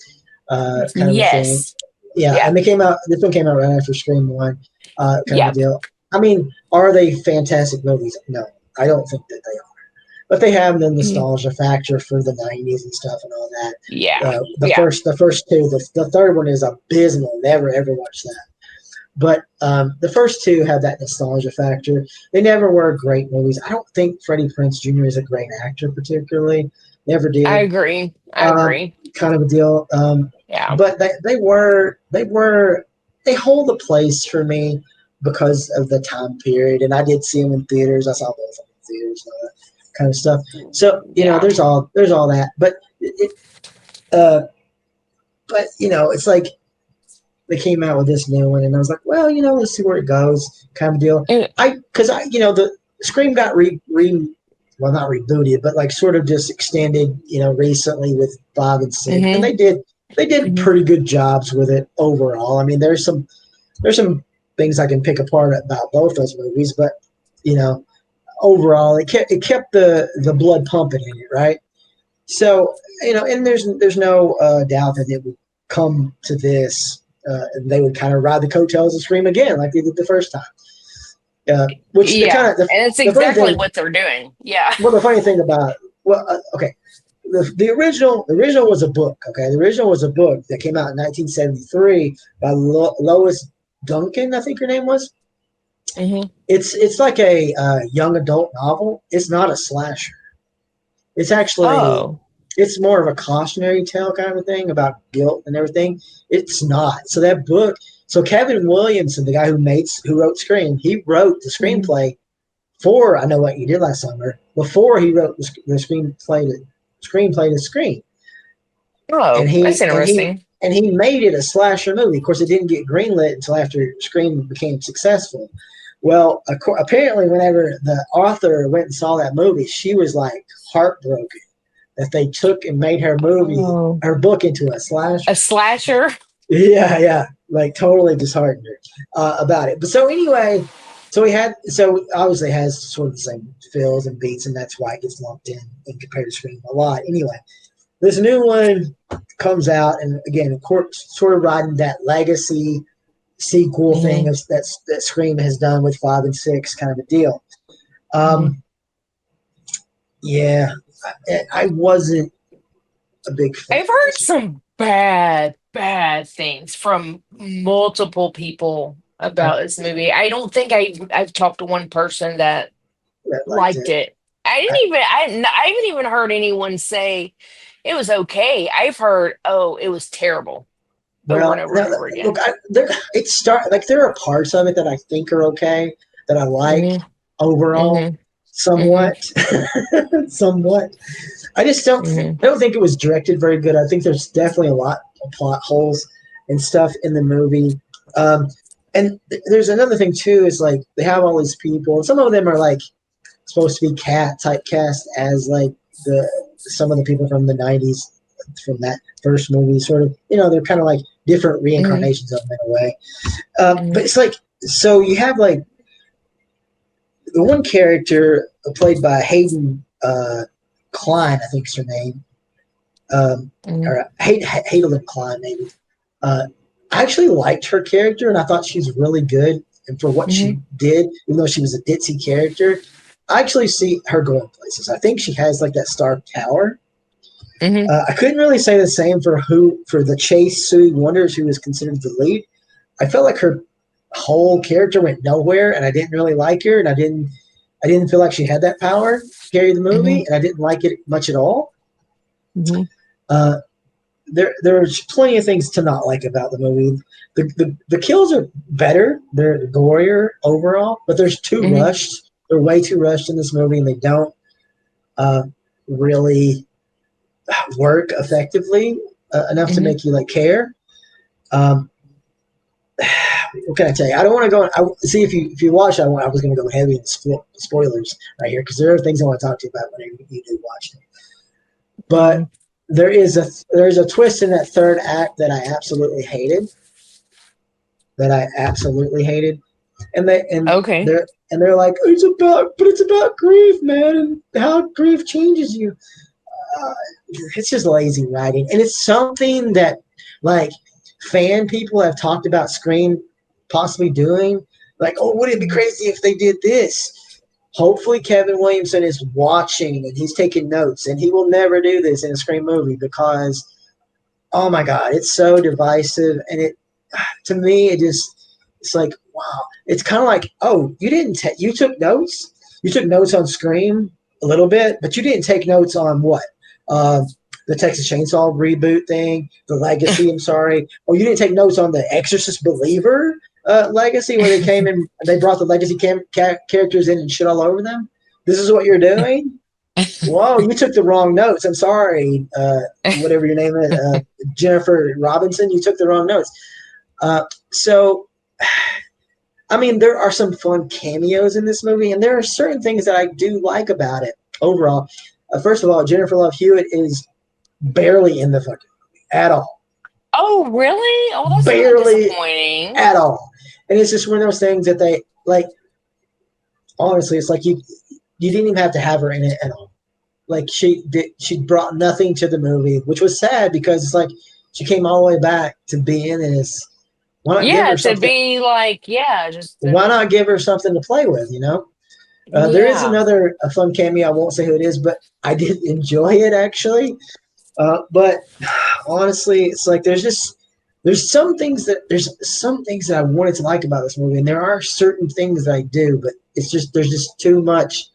kind of a thing. Yes. Yeah, Yeah. and they came out. This one came out right after Scream One, kind of a Yep. deal. I mean, are they fantastic movies? No, I don't think that they are. But they have the Mhm. nostalgia factor for the '90s and stuff and all that. Yeah. The Yeah. first two, the third one is abysmal. Never ever watch that. But the first two have that nostalgia factor. They never were great movies. I don't think Freddie Prinze Jr. is a great actor, particularly. Never I did. agree. I agree. Kind of a deal. Yeah. But they hold a place for me because of the time period. And I did see them in theaters. I saw both of them in theaters and all that kind of stuff. So Yeah. there's all that. But it's like they came out with this new one, and I was like, well, let's see where it goes, kind of deal. Mm. The Scream got well, not rebooted, but like sort of just extended, recently with 5 and 6, and Mhm. they did Mhm. pretty good jobs with it overall. I mean, there's some things I can pick apart about both those movies, but overall, it kept the blood pumping in it, right? So and there's no doubt that it would come to this, and they would kind of ride the coattails of Scream again, like they did the first time. Which Yeah. And it's the funny exactly thing, what they're doing. Yeah. well, the funny thing about okay, the original was a book. Okay, the original was a book that came out in 1973 by Lois Duncan, I think her name was. Mhm. It's like a young adult novel. It's not a slasher. It's actually Oh. it's more of a cautionary tale kind of a thing about guilt and everything. It's not. So that book. So Kevin Williamson, the guy who wrote Scream, he wrote the Mhm. screenplay for I Know What You Did Last Summer. Before he wrote the screenplay to Scream, Oh, and that's he interesting. made it a slasher movie. Of course, it didn't get greenlit until after Scream became successful. Well, apparently, whenever the author went and saw that movie, she was like heartbroken that they took and made her Oh. book into a slasher. A slasher? Yeah, like totally disheartened her about it. But so anyway, so obviously it has sort of the same feels and beats, and that's why it gets lumped in compared to Scream a lot. Anyway, this new one comes out, and again, of course, sort of riding that legacy sequel thing that Scream has done with 5 and 6, kind of a deal. Yeah, I wasn't a big fan. I've heard some bad, bad things from multiple people about this movie. I don't think I've talked to one person that liked it. I haven't even heard anyone say it was okay. I've heard, oh, it was terrible over and over and over again. Look, there are parts of it that I think are okay, that I like overall, somewhat, somewhat. I just don't think it was directed very good. I think there's definitely a lot of plot holes and stuff in the movie. And there's another thing too, is like they have all these people, and some of them are like supposed to be typecast as like some of the people from the 90s from that first movie, sort of, they're kind of like different reincarnations of them in a way. But it's like, so you have like the one character played by Hayden Klein, I think is her name, or Hayden Klein, maybe. I actually liked her character, and I thought she's really good. And for what she did, even though she was a ditzy character, I actually see her going places. I think she has like that star power. I couldn't really say the same for the Chase Sue Wonders, who was considered the lead. I felt like her whole character went nowhere, and I didn't really like her, and I didn't feel like she had that power to carry the movie, and I didn't like it much at all. There's plenty of things to not like about the movie. The kills are better; they're gorier overall, but there's too rushed. They're way too rushed in this movie, and they don't really work effectively enough to make you like care. What can I tell you? I don't want to go. See if you watch. I was going to go heavy in spoilers right here because there are things I want to talk to you about whenever you do watch it. But there's a twist in that third act that I absolutely hated. And they're like, it's about grief, man, and how grief changes you. It's just lazy writing, and it's something that like fan people have talked about Scream possibly doing. Like, oh, wouldn't it be crazy if they did this? Hopefully Kevin Williamson is watching and he's taking notes, and he will never do this in a Scream movie because, oh my God, it's so divisive. And to me, it's like, wow. It's kind of like, oh, you took notes? You took notes on Scream a little bit, but you didn't take notes on what? The Texas Chainsaw reboot thing, the Legacy, I'm sorry. Oh, you didn't take notes on the Exorcist Believer Legacy where they came in, they brought the Legacy characters in and shit all over them? This is what you're doing? Whoa, you took the wrong notes. I'm sorry, whatever your name is, Jennifer Robinson, you took the wrong notes. So, I mean, there are some fun cameos in this movie, and there are certain things that I do like about it overall. First of all, Jennifer Love Hewitt is barely in the fucking movie at all. Oh, really? Oh, that's barely disappointing. At all. And it's just one of those things that they, like, honestly, it's like you didn't even have to have her in it at all. Like, she brought nothing to the movie, which was sad because it's like she came all the way back to be in this. Why not give her something? Why not give her something to play with, There is another fun cameo. I won't say who it is, but I did enjoy it actually. But honestly, it's like there's some things that I wanted to like about this movie, and there are certain things that I do, but there's just too much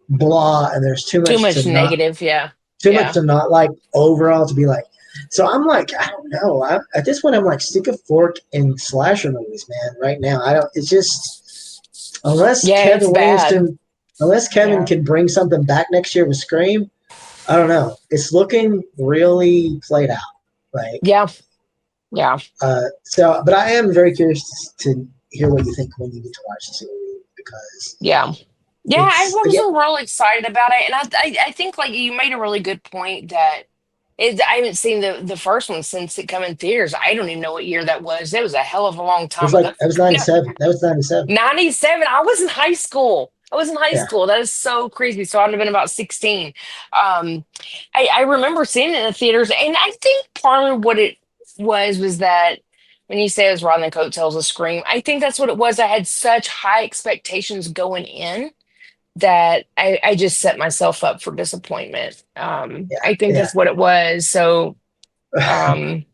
blah, and there's too much negative, too much to not like overall to be like. So I'm like, I don't know. At this point, I'm like sick of fork and slasher movies, man. Right now, I don't. It's just unless Kevin can bring something back next year with Scream. I don't know. It's looking really played out. Like, yeah. So, but I am very curious to hear what you think when you get to watch this movie because. I was real excited about it, and I think like you made a really good point that. I haven't seen the first one since it came in theaters. I don't even know what year that was. That was a hell of a long time ago. That was 97. That was 97. 97. I was in high school. That is so crazy. So I'd have been about 16. I remember seeing it in the theaters, and I think part of what it was that when you say it was riding the coattails of Scream, I think that's what it was. I had such high expectations going in that I just set myself up for disappointment. I think that's what it was. So when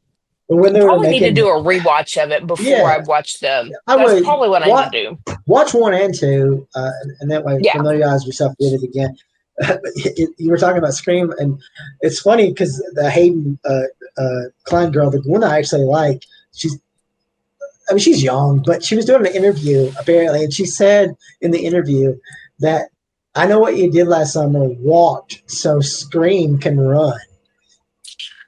they probably need to do a rewatch of it before I watch them. That's probably what I need to do. Watch 1 and 2, and that way familiarize yourself with it again. You were talking about Scream, and it's funny because the Hayden Klein girl, the one I actually like, she's young, but she was doing an interview apparently, and she said in the interview that I know what you did last summer, walked so Scream can run.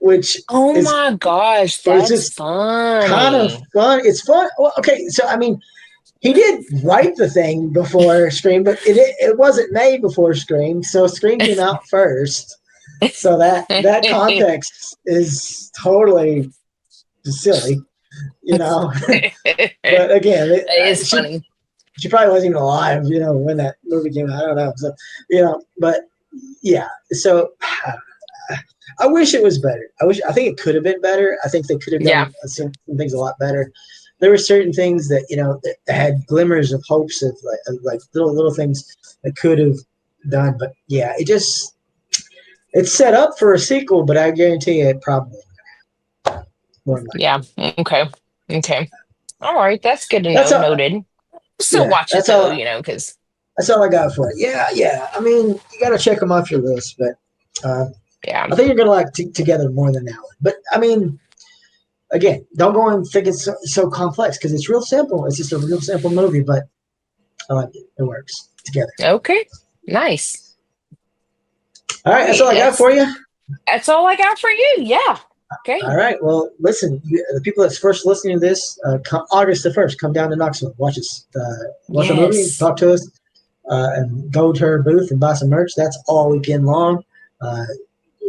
Which my gosh, that's fun. Kind of fun. It's fun. Well, okay, so I mean, He did write the thing before Scream, but it wasn't made before Scream, so Scream came out first. So that context is totally silly, you know. But again, It is funny. She probably wasn't even alive, you know, when that movie came out. I don't know. So, you know, but yeah. So I wish it was better. I think it could have been better. I think they could have done some things a lot better. There were certain things that, you know, that had glimmers of hopes of like little things that could have done. But yeah, it's set up for a sequel, but I guarantee you it probably won't. Yeah. Okay. All right. That's good to know. Noted. Still watch it though, you know, because that's all I got for it. Yeah. I mean, you got to check them off your list, but yeah, I think you're gonna like Together more than that one. But I mean, again, don't go and think it's so complex because it's real simple. It's just a real simple movie, but I like it. It works together. Okay. Nice. All right, that's all I got for you. That's all I got for you. Yeah. Okay. All right. Well, listen, the people that's first listening to this, August the 1st, come down to Knoxville, watch us, watch the movie, talk to us, and go to her booth and buy some merch. That's all weekend long.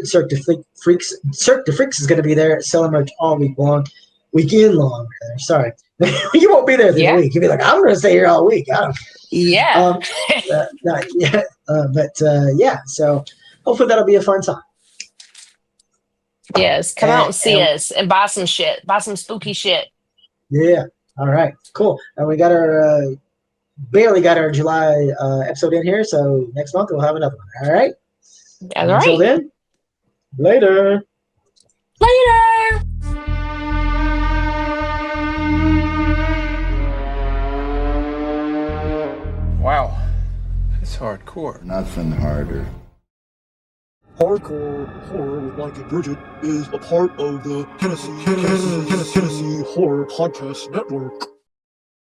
Cirque du Freaks is going to be there selling merch all weekend long. Sorry, you won't be there this week. You'll be like, I'm going to stay here all week. I don't. Yeah. Yeah. So hopefully that'll be a fun time. Yes, come out and see us and buy some shit. Buy some spooky shit. Yeah. All right. Cool. And we got our barely got our July episode in here, so next month we'll have another one. All right. All right. Until then, later. Wow, that's hardcore. Nothing harder. Hardcore Horror with Mike and Brigitte is a part of the Tennessee Horror Podcast Network.